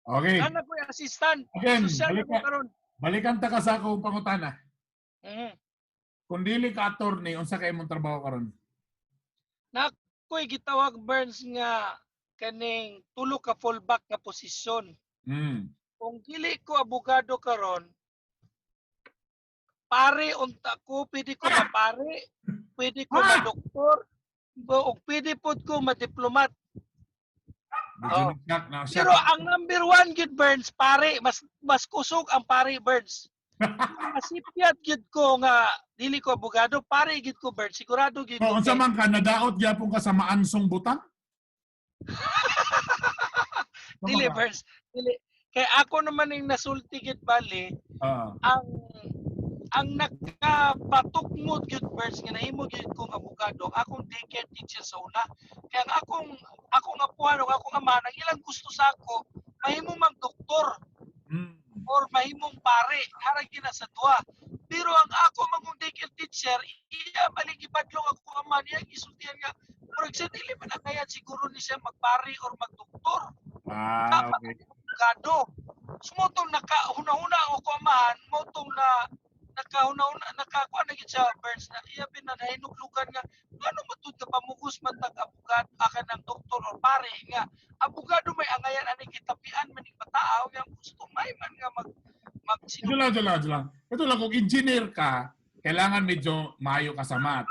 Okay. Ana ko'y assistant. Again, Social ko karon. balikan ta ka sa akong pangutana. Mhm. Kung dili ka attorney, unsa kay imong trabaho karon? Ko'y gitawag Burns nga kaning tulo ka fallback nga posisyon. Kung dili ko abogado karon, pare unta ko, pwede ko mapare, pwede ko ma-doktor, o pwede pod ko ma-diplomat. Oh. Pero ang number 1 gid Burns, pare, mas kusog ang pare Burns. Masipyat gid ko nga dili ko abogado, pare gid ko Burns, sigurado gid ko. Unsa man ka nadaot gyapon ka sa maansong butang? Dili Burns, dili. Kay ako naman yung nasulti gid bali, ang nakapatukmod gyud Burns nga nahimo gyud kong abogado, akong daycare teacher sa una. Kaya ang akong apuhan o akong ama, ang ilang gusto sa ako, mahimo mag-doktor or mahimong pare, harag gina sa duwa. Pero ang ako magong daycare teacher, iya maligibadlong ako ama niya gisultihan nga, murag sa dili man kaya siguro ni siya magpare or magdoktor. Okay. Abogado. Sumotong nakahuna-huna ako amahan, motong na nakahuna-huna, nakakuha na gid sa Burns na iya pinanahinuglugan nga ano matud ka pamugos man tag abogado akan ng doktor or pare nga abogado may angayan ani kitapian maning mataaw nga gusto may man nga Ito lang kung engineer ka, kailangan medyo mayo ka sa math.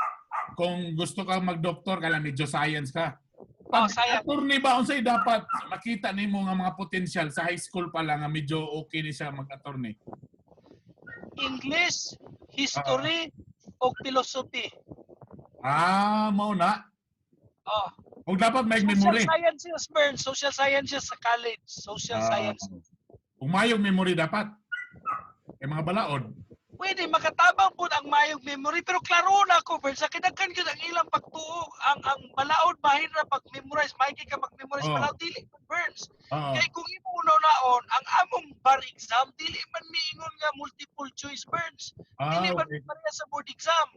Kung gusto ka mag-doktor, kailangan medyo science ka. Pag sayang. attorney ba unsay dapat makita nimo nga mga potential sa high school pa lang nga medyo okay ni siya mag-attorney? English, Ah, history, o philosophy. mao na. Oh, O dapat may social memory. sciences, Bern. Social sciences sa college. Social Ah, sciences. kung mayong memory dapat. Kay mga balaod. Pwede, makatabang po ang mayong memory. Pero klaro na ako, Bern. Sa kinagkan yun ang ilang pagtuo. Ang balaod, mahirap pag-memorize. Mahigit ka mag-memorize. Oh, Balaod, dili, Burns. oo. Kaya kung imo unaw-naon, ang among bar exam, dili man miingon nga multiple choice, Burns. Dili man Okay. pareha sa board exam.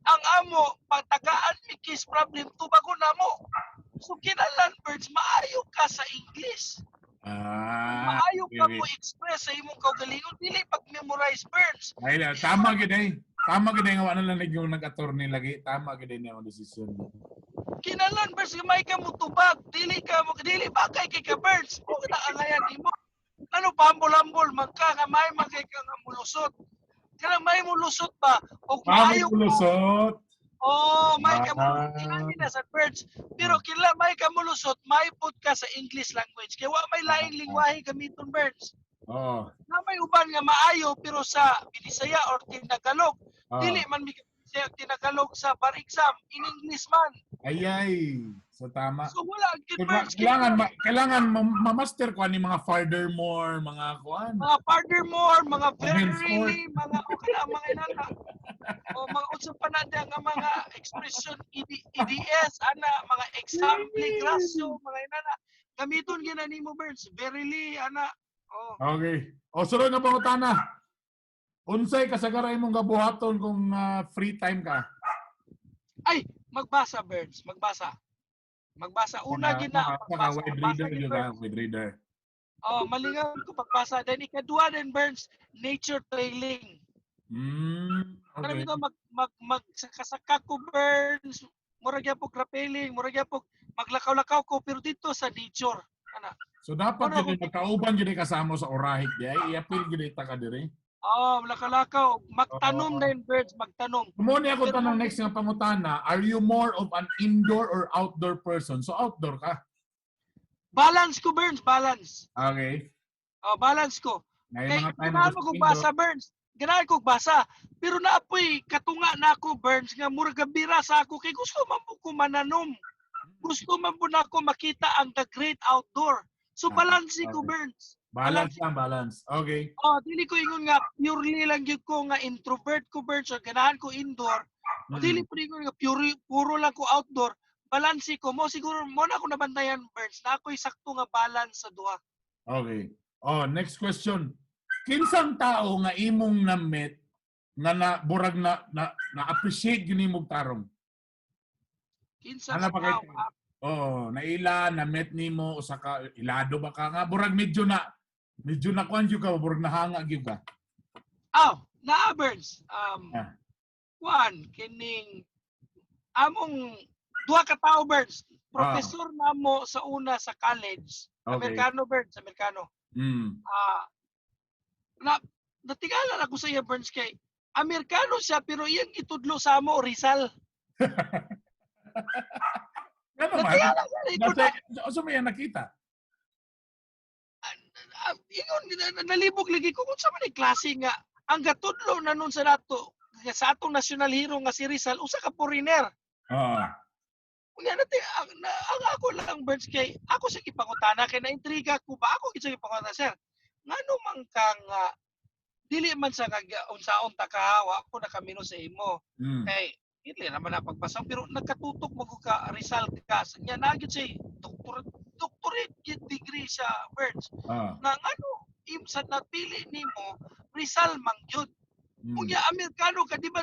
Ang amo, patagaan mi case problem, tubago na mo. So kinahanglan, Burns, maayo ka sa English. Kung maayo Okay, ka okay. mo express sa imong kaugalingon, dili pag-memorize, Burns. Ay, tama gid ay. Tama gid ay nga wala lang yung nag-attorney lagi. Tama gid ay ang desisyon. Kinahanglan, Burns, gamay ka mo tubag. Dili bagay kay ka, Burns. O kita angayan nimo. Ano pambol-ambol magka nga may magay ka nga mulusot. Kanang may mulusot ba? O May maayo ka. kulusot. May ka Ah, mulusot na sa Burns. Pero kila may ka mulusot, may put ka sa English language. Kaya wa may laing lingwahe gamiton, Burns. oh, Na may uban nga maayo pero sa Binisaya or Tinagalog. Dili oh. man mi Binisaya o Tinagalog sa bar exam in English man. Ay. So tama. So wala gid, Burns. Kailangan ma-master ko ani mga furthermore, mga kuan. Mga furthermore, mga very Henceforth. really, mga o kana mga inana. O mga unsa pa na diyan nga mga expression EDS ana mga example grasyo mga inana. Gamiton gyud na nimo, Burns. Verily ana. Oh. Okay. O sunod na pangutana. Unsay kasagaray mong gabuhaton kung free time ka? Ay, magbasa, Burns. Magbasa. Una gid na magbasa. Wide Magbasa reader gid, yun Burns. wide reader. Malingaw ko pagbasa. Then ikaduha din, Burns, nature trailing. Kana Okay. bitaw magsaka ko, Burns. Murag gyapon rappelling, murag gyapon maglakaw-lakaw ko pero dito sa nature. Ana. So dapat Ano gid magkauban gid kasama sa orahik di ay iapil gid ta ka diri. Maglakaw-lakaw, magtanom din, Birds, magtanom. Kumo ni ako Pero tanong next nga pangutana, are you more of an indoor or outdoor person? So outdoor ka. balance ko, Burns, balance. Okay. Balance ko. May Kay mga time ganahan gusto mo kog indoor. basa, Burns. Ganahan kog basa. Pero naapoy katunga na ako, Burns, nga murag bira sa ako kay gusto man po ko mananom. Gusto man po na ako makita ang the great outdoor. So balance ko, Okay. Burns. Balance lang, balance. Okay. Dili ko ingon nga purely lang gyud ko nga introvert ko, Burns, o ganahan ko indoor. Dili po ingon nga puro lang ko outdoor. Balance ko mo siguro mo na ako nabantayan, Burns, na ako'y sakto nga balance sa duha. Okay. Next question. Kinsang tao nga imong na-met nga burag na appreciate gini mong tarong? Kinsa Ano sa pa tao. kayo? Naila, na-met nimo usa ka ilado ba ka nga burag medyo na kuan ka, burag nahanga gyud ka. Naa, Burns. Kining among duha ka tao, Burns. Professor namo sa una sa college. Okay. Amerikano, Burns, Amerikano. Natingalan ako sa iya, Burns, kay Amerikano siya pero iyang itudlo sa amo Rizal. Ano man? Natingalan ko na. Asa mo yan nakita? Ingon nalibog lagi ko kung sa man klase nga ang gatudlo na nun sa nato sa atong national hero nga si Rizal usa ka foreigner. Unya ang ako lang, Burns, kay ako sa ipangutana kay naintriga ko ba ako gid sa ipangutana, sir. Ngano man kang dili man sa unsaon ta kahawa ako nakamino sa imo. Kay hindi naman na pagbasa pero nagkatutok mo ka Rizal ka nya na gyud say doctorate degree sa Burns. Na ngano sa napili nimo Rizal man gyud. Unya Amerikano ka di ba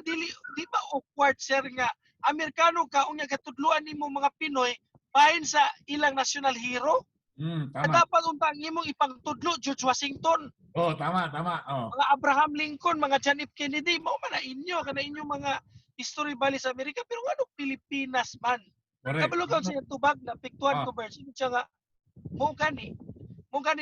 awkward, sir, nga Amerikano ka unya gatudluan nimo mga Pinoy bahin sa ilang national hero? Tama. Dapat untang imong ipangtudlo George Washington. Tama. Mga Abraham Lincoln, mga John F. Kennedy, mao man na inyo kana inyong mga history bali sa Amerika pero ano Pilipinas man. Kabalo ka sa tubag na piktuan ko, Burns. Siya nga mo gani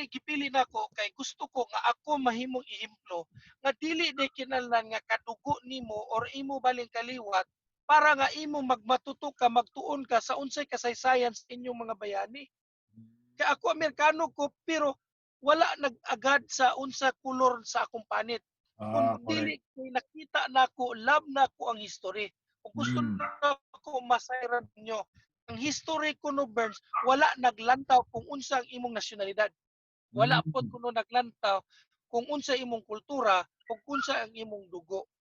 gipili nako kay gusto ko nga ako mahimong ihemplo nga dili day kinahanglan nga kadugo nimo or imo baling kaliwat para nga imo magmatuto ka, magtuon ka sa unsay kasaysayan sa inyong mga bayani. Kaya ako Amerikano ko pero wala nag-agad sa unsa kulor sa akong panit. Kung Correct. dili kay nakita nako, love nako ang history. Kung gusto Mm. na ko masayran nyo, ang history ko no Burns, wala naglantaw kung unsa ang imong nasyonalidad. Wala pod Mm. kuno naglantaw kung unsa imong kultura, kung unsa ang imong dugo.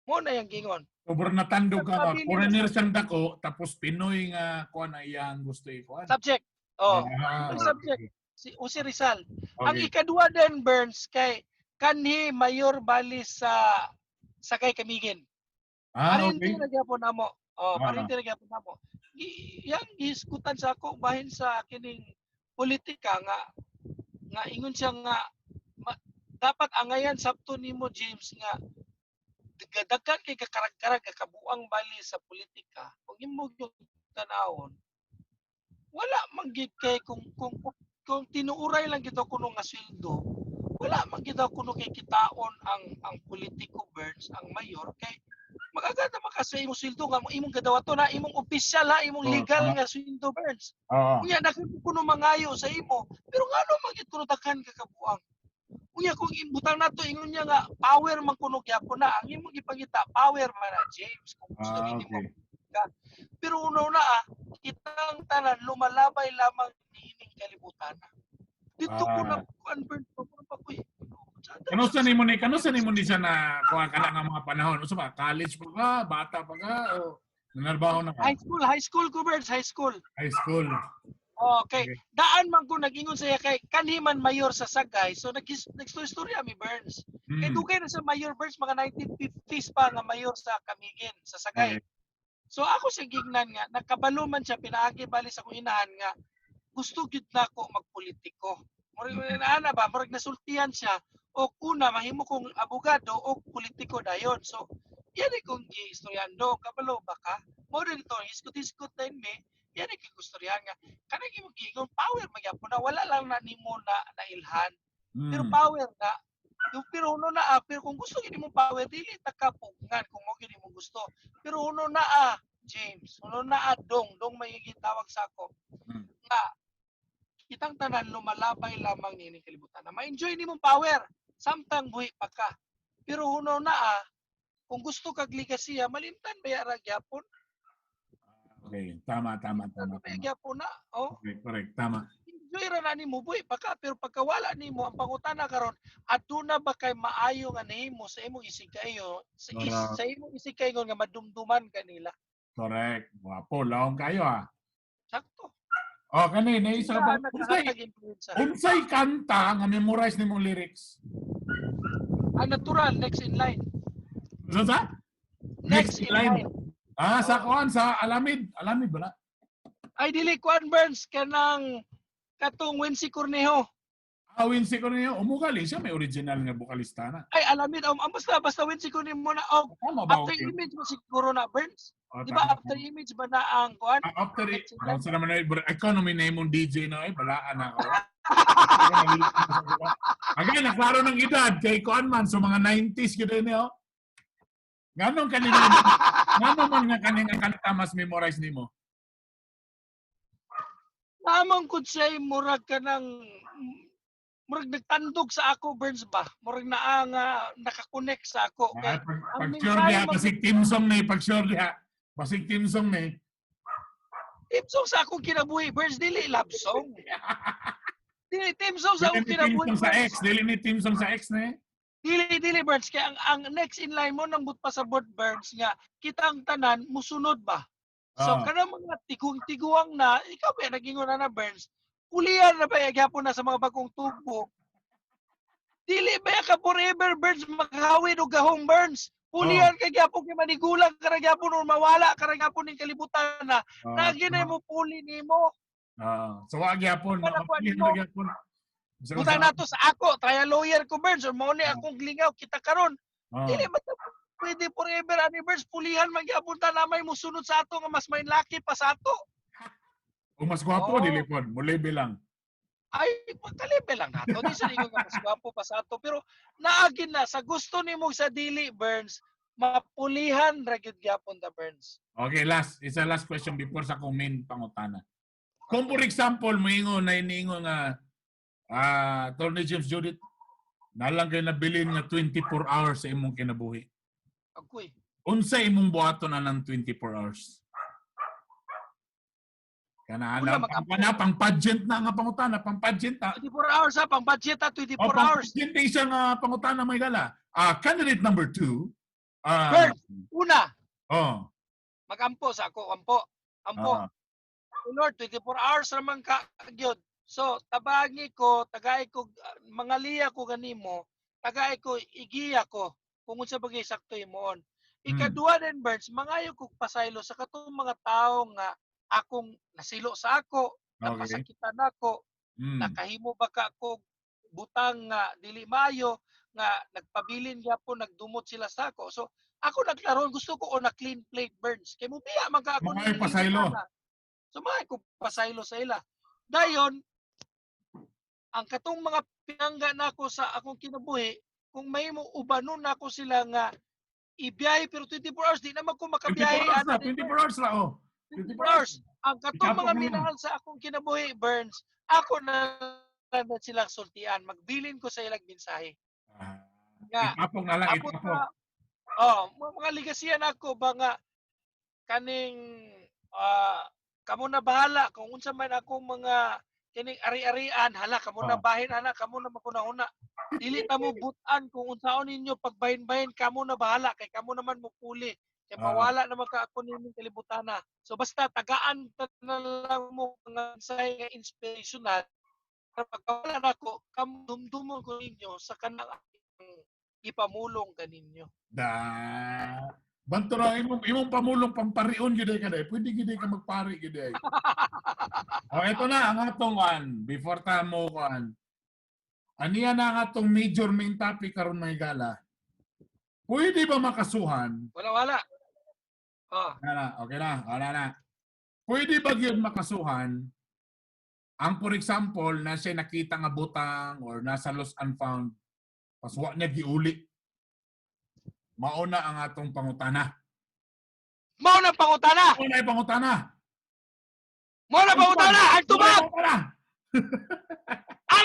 Mo na yang gingon. Sobrang natandog ka ba? Nagpabili na Foreigner sa siyang dako, tapos Pinoy nga kuan na iyang gusto ikuan. subject. Oh, ang subject Okay. si Rizal. Ang Okay. ikaduha din Burns kay kanhi mayor bali sa Sakay Kamigin. Parinti Okay. na gyapon namo. Oh, Ah, parinti na gyapon namo. Yang iskutan sa ako bahin sa kining politika nga ingon siya nga dapat angayan sabto nimo James nga daghan kay kakarag-karag kabuang bali sa politika. Kung imo gyud tanawon, wala man gid kay kung tinuuray lang gito kuno nga sweldo, wala man gid kuno kay kitaon ang politiko Burns, ang mayor kay magaganda man kasi imong sweldo nga imong gadawato na imong opisyal ha, imong legal tama. nga sweldo Burns. Oo. Unya kuno mangayo sa imo, pero ngano man gid kuno daghan ka kabuang. Unya kung imbutang nato ingon niya nga power man kuno gyapon na ang imong gipangita power man na James kung gusto gid nimo Okay. ka. Pero una kitang tanan lumalabay lamang niining kalibutan. Dito ko na Ah, convert pa ko. kanusa nimo ni siya na kuha ka na nga mga panahon? Unsa ba? College pa ka, bata pa ka o nanarbaho na ka? High school ko Birds, high school. High school. Okay. Okay. Daan man ko nagingon saya kay kanhiman mayor sa Sagay. So nag-istorya mi Burns. Kay Mm. dugay na sa mayor Burns mga 1950s pa nga mayor sa Camiguin sa Sagay. Okay. So ako sa gignan nga nakabalo man siya pinaagi bali sa kong inahan nga gusto gyud nako magpolitiko. Murag ana ba, murag nasultihan siya o kuna mahimo kong abogado o politiko dayon. So yan kong giistoryando kabalo ba ka? Mo dito hiskut-hiskut din me. Yan kay gustoryahan nga kanang imong giingon power magyapon na wala lang na nimo na nailhan. Pero Mm. power na pero uno na pero kung gusto gid mo power dili ta ka pugngan kung mo gid mo gusto. Pero uno na James, uno na dong may gitawag sa ako. Mm. Nga kitang tanan lumalabay lamang nining kalibutan. Na ma-enjoy nimong power samtang buhi pa ka. Pero uno na kung gusto kag ligasiya malimtan bayara gyapon. Okay. Tama. Gyapon na. Oh. Okay, correct. Tama. Enjoy ra na nimo buhi pa ka pero pagkawala nimo ang pangutana karon aduna ba kay maayo nga nimo sa imong isikayo sa imong isikayo nga madumduman kanila. Correct. Wapo, laong kayo Sakto. Oh, kanina isa ba? Nagkahatag influenza. Unsay kanta nga memorize nimong lyrics? Natural next in line. Sa? Next in line. Sa kuan sa Alamid ba na? Ay dili kuan Burns kanang katong Wincy Cornejo. Wincy Cornejo, umugali siya may original nga bokalista na. Ay alamid basta Wincy Cornejo mo na Tama ba? after image mo siguro na Burns. Di ba Tama. after image ba na ang kuan? After it, sa naman na economy na imong DJ na balaan na ako. Again, naklaro ng edad kay kuan man so mga 90s gyud ni Ganong kanina man nga kanina kanta mas memorize nimo? Namang kung siya'y murag ka ng murag nagtandog sa ako Burns ba? Murag na nakakonect sa ako. Pag sure diha pasig team song ni pag sure diha pasig team song ni. Team song sa akong kinabuhi Burns dili love song. Dili team song sa akong kinabuhi. Dili ni team song sa X ni. Dili Burns kaya ang next in line mo nang but pa sa board Burns nga kitang tanan musunod ba? So kana mga tigong-tiguang na ikaw ba nagingon na Burns? Pulihan na ba gyapon na sa mga bagong tubo? Dili ba ka forever Burns maghawid og gahong Burns? Pulihan kay gyapon kay manigulang kara gyapon or mawala kara gyapon ning kalibutan na. Naginay mo puli nimo. So wa gyapon gyapon. Buta nato sa ako, trial lawyer ko Burns or mao ni akong glingaw kita karon. Dili ba pwede forever ani Burns pulihan magyapon ta namay musunod sa ato nga mas may laki pa sa ato. O mas gwapo dili pod, mo level lang. Ay pagka-level lang nato di sa ingon nga mas gwapo pa sa ato pero naagin na sa gusto nimo sa dili Burns mapulihan ra gyud gyapon ta Burns. Okay, isa last question before sa main pangutana. Kung for example, moingon na iniingon nga Attorney James Judith, nalang kayo nabilin nga 24 hours sa imong kinabuhi. Agoy. Unsa imong buhaton na ng 24 hours? Kana Una, pang pageant na nga pangutana, pang pageant na. 24 hours ha, pang budget ha, 24 hours. Pageant na isang pangutana may gala. Candidate number 2. First, una, Oh. magampo sa ako, ampo. Lord, 24 hours naman ka gyud. So, tabagi ko, tagay ko, mangaliya ko ganimo, tagay ko, igiya ko, kung unsa bagay sakto imoon. Ikaduha din, Burns, mangayo ko pasaylo sa katong mga tao nga akong nasilo sa ako, napasakitan ako, nakahimo ba ka ko butang nga dili maayo, nga nagpabilin gyapon, nagdumot sila sa ako. So, ako naglaron, gusto ko na clean plate, Burns. Kay mo biya man ka ako Mga pasaylo. So, mga ko pasaylo sa ila. Dayon, ang katong mga pinangga nako sa akong kinabuhi, kung may mo ubanon nako sila nga ibiyahe pero 24 hours di naman ko makabiyahe. 24 hours na, oh. 24 hours. Ang katong mga minahal sa akong kinabuhi, Burns, ako na silang sultian. Magbilin ko sa ilang mensahe. Itapong na lang, itapong. Mga ligasiyan ako ba nga kaning kamo na bahala kung unsa man akong mga kining ari-arian, hala kamo na bahin ana, kamo na makunahuna. Dili ta mo butan kung unsaon ninyo pagbahin-bahin, kamo na bahala kay kamo naman mo puli. Kay mawala naman ka ako nimong kalibutana. So basta tagaan na lang mo nga say nga inspirational para pagkawala nako kam dumdumon ko ninyo sa kanang ipamulong kaninyo. Banto na imong pamulong pamparion gyud ka dai. Pwede gyud ka magpari gyud dai. Ito na ang atong before ta mo aniya na ang atong major main topic karon may gala. Pwede ba makasuhan? Wala. Okay na. Wala na. Pwede ba gyud makasuhan ang for example na siya nakita nga butang or nasa lost and found paswa niya giuli? Mauna ang atong pangutana. Mauna pangutana. Ang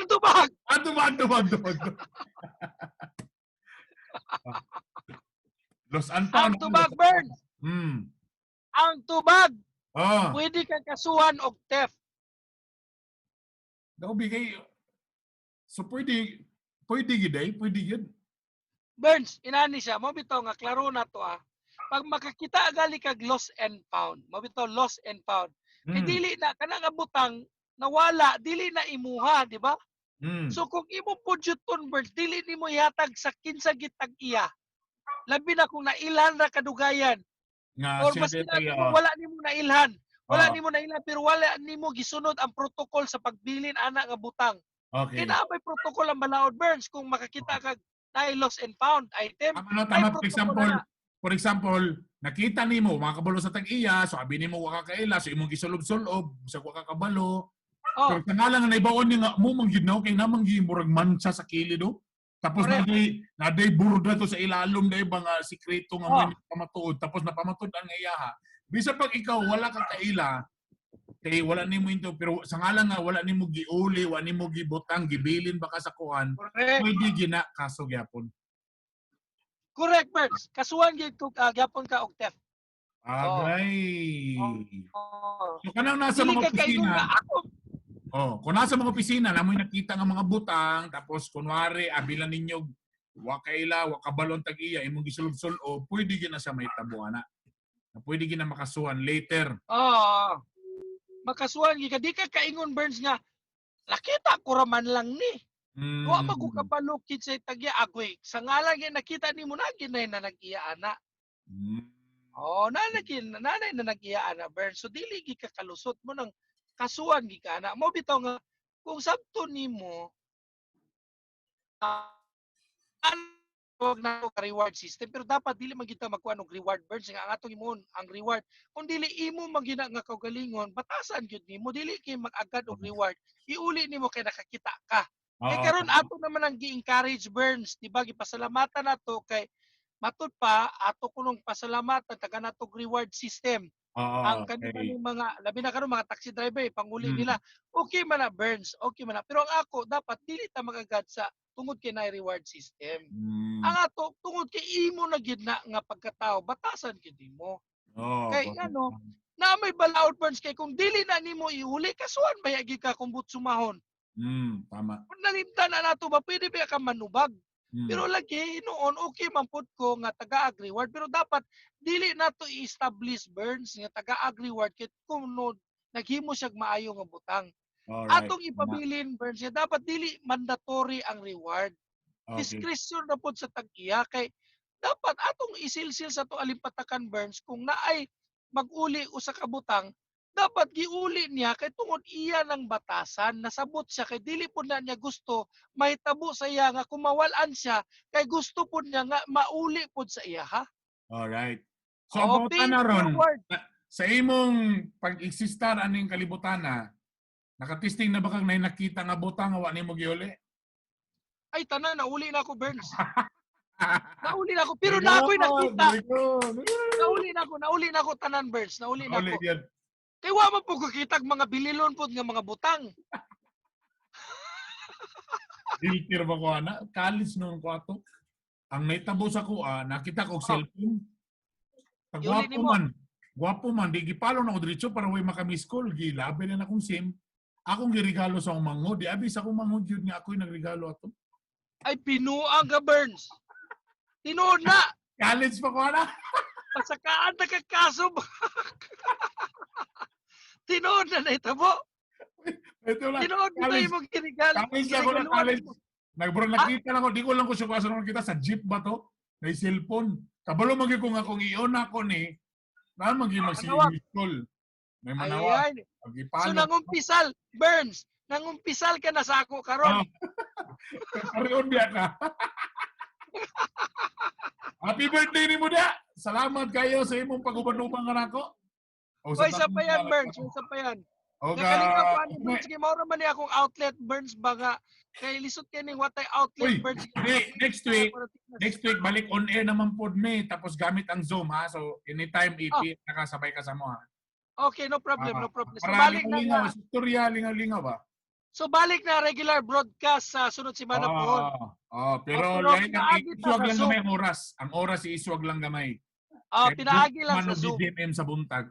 tubag. Ang tubag. Los Anton. Ang tubag, Burns. Ang tubag. Pwede ka kasuhan og theft. Bigay. So pwede gid. Burns, inani siya. Mo bitaw nga klaro na to Pag makakita agali kag lost and found, mo bitaw lost and found. Dili na kana nga butang nawala, dili na imuha, di ba? So kung imo pudyuton, Burns, dili nimo ihatag sa kinsa gitag iya. Labi na kung nailhan ra kadugayan. Or mas wala nimo nailhan. Nimo nailhan pero wala nimo gisunod ang protocol sa pagbilin ana nga butang. Okay. May protocol ang balaod, Burns, kung makakita kag na lost and found item. Tama. For example, nakita nimo mga kabalo sa tag-iya, so abi nimo wa ka kaila, so imong gisulob-sulob sa wa ka kabalo. Pero tangalan nga naibaon ni nga mo manggidnaw kay namang gimurag mancha sa kilid do. Tapos naday burod na to sa ilalom dai ba nga sikreto nga may pamatuod, tapos napamatuod ang iyaha. Bisa pag ikaw wala ka kaila, kay wala nimo into pero sa ngalan nga wala nimo giuli, wala nimo gibutang, gibilin baka sa kuan. Pwede gina kaso gyapon. Correct, Burns. Kasuhan gyud ko gyapon ka og theft. Agay. So kanang nasa mga opisina. Kung nasa mga opisina namoy nakita nga mga butang tapos kunwari abilan ninyo wa kaila, wa kabalon tag-iya imong gisulod-sulob, pwede gina sa may tabuana. Pwede gina makasuhan later. Makasuhan di ka kaingon, Burns, nga nakita ko raman lang ni. Wa ba ko kapalukid sa tagya agoy. Sa ngalan gyud nakita nimo na ginay na nag-iya ana. Nanay na nag-iya ana, Burns. So dili gi ka kalusot mo nang kasuhan gi ka ana. Mo bitaw nga kung sabto nimo wag na ko reward system pero dapat dili man kita magkuha og reward, Burns, nga ang atong imon ang reward kung dili imo magina nga kaugalingon batasan gyud nimo, dili kay mag-agad og reward, iuli nimo kay nakakita ka. Kay karon ato naman ang gi-encourage, Burns, di ba, gipasalamatan nato kay matud pa ato kunong pasalamat ang taga natog reward system. Ang Okay. kaning mga labi na karon mga taxi driver panguli Mm. nila. Okay man na Burns, okay man na. Pero ang ako dapat dili ta magagad sa tungod kay na reward system. Mm. Ang ato tungod kay imo na gid na nga pagkatao batasan gid mo. Oh, Kay ano na may balaod Burns kay kung dili na nimo ihuli kasuhan ba yagi ka kung butsumahon. tama. Kung nalimtan na nato ba pwede ba ka manubag. Mm. Pero lagi noon okay man pud ko nga taga-ag reward pero dapat dili nato i-establish Burns nga taga-ag reward kay kung no, naghimo siya maayo nga butang. Alright. Atong ipabilin Burns nga dapat dili mandatory ang reward. Okay. Discretion na pud sa tag-iya kay dapat atong isilsil sa to alimpatakan Burns kung naay mag-uli usa ka butang dapat giuli niya kay tungod iya ng batasan nasabot siya kay dili pud na niya gusto mahitabo sa iya nga kumawalan siya kay gusto pud niya nga mauli pud sa iya ha. Alright. So, Oh, ang pay na ron, forward. sa imong pag-existar aning kalibutana, nakatisting na ba kang nakita nga butang nga wa nimo giuli? Ay tanan nauli na ako Burns. Nauli na ako pero na ako'y nakita. Nauli na ako tanan Burns, nauli na ako. Kay wa man pud ko kitag mga bililon pud nga mga butang. Filter ba ko ana? College noon ko ato. Ang naitabo sa kuha, nakita ko cellphone. Iuli Gwapo nimo. man. Gwapo man. Di gipalo na ko diretso para way makamiss call. Gilabi na akong SIM. Akong giregalo sa akong manghod. Di abis akong manghod yun nga ako'y nagregalo ato. Ay pinuang ka Burns. Tinuod na. College pa ko ana. Pasakaan na kakaso. Tinuod na naitabo. Ito lang. Tinuod na imong ginigal. College ako na college. Nagbro nakita lang ko. Di ko lang ko sukaso naman kita sa jeep ba to? May cellphone. Kabalo magi ko nga kung iyon ako ni. Na magi mag-miss call. May manawag. So nangumpisal. Burns. Nangumpisal ka na sa ako karon. Karoon biya ka. Happy birthday ni mo da. Salamat kayo sa imong pag-uban-uban nga nako. Oy, isa pa yan, Burns. Isa pa yan. Nakalinga ko ano, Burns. Sige, maura man akong outlet, Burns, baga. Kay lisod kayo ng watay outlet, Burns. Next week, balik on air naman po me. Tapos gamit ang Zoom, ha? So, anytime, nakasabay ka sa mo, ha? Okay, no problem, no problem. So, para balik lingaw, na. istorya, lingaw ba? So, balik na regular broadcast sa sunod simana po. Pero isuwag lang gamay ang oras. Ang oras isuwag lang gamay. Pinaagi lang sa Zoom. BGMM sa buntag.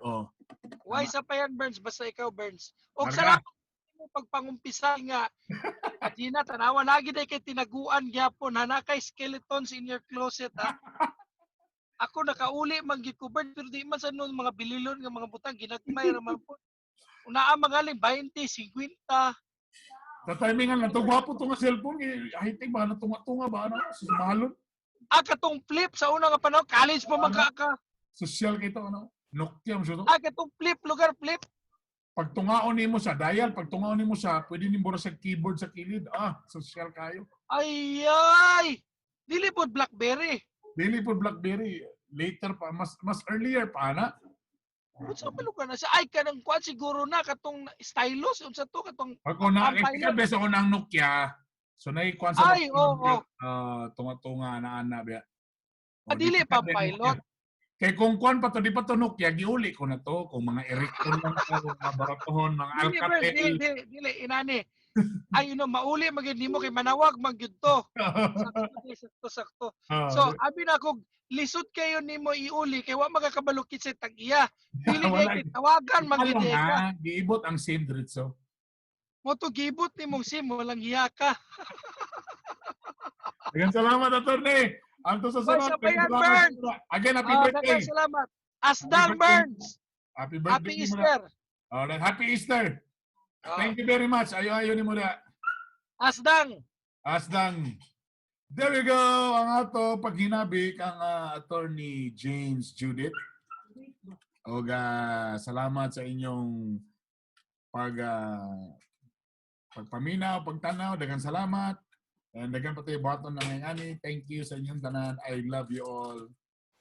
Why sa pa yan, Burns? Basta ikaw, Burns. O salamat mo pagpangumpisa nga. Gina, tanawa lagi day kay tinaguan gyapon. Hanakay skeletons in your closet, ha? Ako nakauli manggid ko, Burns. Pero di man sa nun mga bililon nga mga butang. Ginagmay raman po. Unaa magaling, 20, 50. Sa timingan lang, ito gwapo itong cellphone. High-tech ba? Tunga-tunga ba? Sa mahalon? Katong flip sa una nga panahon, college pa magkaka. Social kito, ano? Nokia mo siya to. Katong flip, lugar flip. Pag tungaon mo sa dial, pag tungaon mo sa, pwede nimo sa keyboard sa kilid. Social kayo. Ay! Dili po BlackBerry. Dili po BlackBerry. Later pa, mas earlier pa, na? Unsa pa lugar na siya? Ay, kanang kuan siguro na, katong stylus. Unsa to, katong... Ako na, beso ko ng Nokia. So, naikuan sa... Ay, oo. Tunga-tunga na ana biya. Dili pa pilot. Kay kung kuan pa to, di pa to Nokia, giuli ko na to. Kung mga Ericsson lang to, mga baratohon, mga Alcatel. Dili, inani. Ay, mauli magid nimo kay manawag magyud to. Sakto. So, abi na kog lisod kayo nimo iuli kay wa magakabalukit sa tag-iya. Dili kay tawagan magid ka. Giibot ang SIM diretso. Mo to gibot nimong SIM, walang iya ka. Daghang salamat, attorney. Anto sa sunod. Again, happy birthday. Salamat. Asdang Burns. Happy birthday. Happy Easter. Happy Easter. Thank you very much. Ayo ni mo na. Asdang. There we go. Ang ato paghinabik ang attorney James Judith. Salamat sa inyong pagpaminaw, pagtanaw. Daghang salamat. And daghang pati button na ngayon. Thank you sa inyong tanan. I love you all.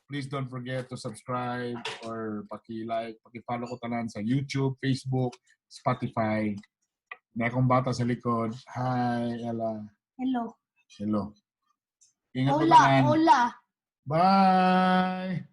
Please don't forget to subscribe or paki-like, paki-follow ko tanan sa YouTube, Facebook, Spotify. May akong bata sa likod. Hi, Ella. Hello. Ingat po tanan. Hola. Bye.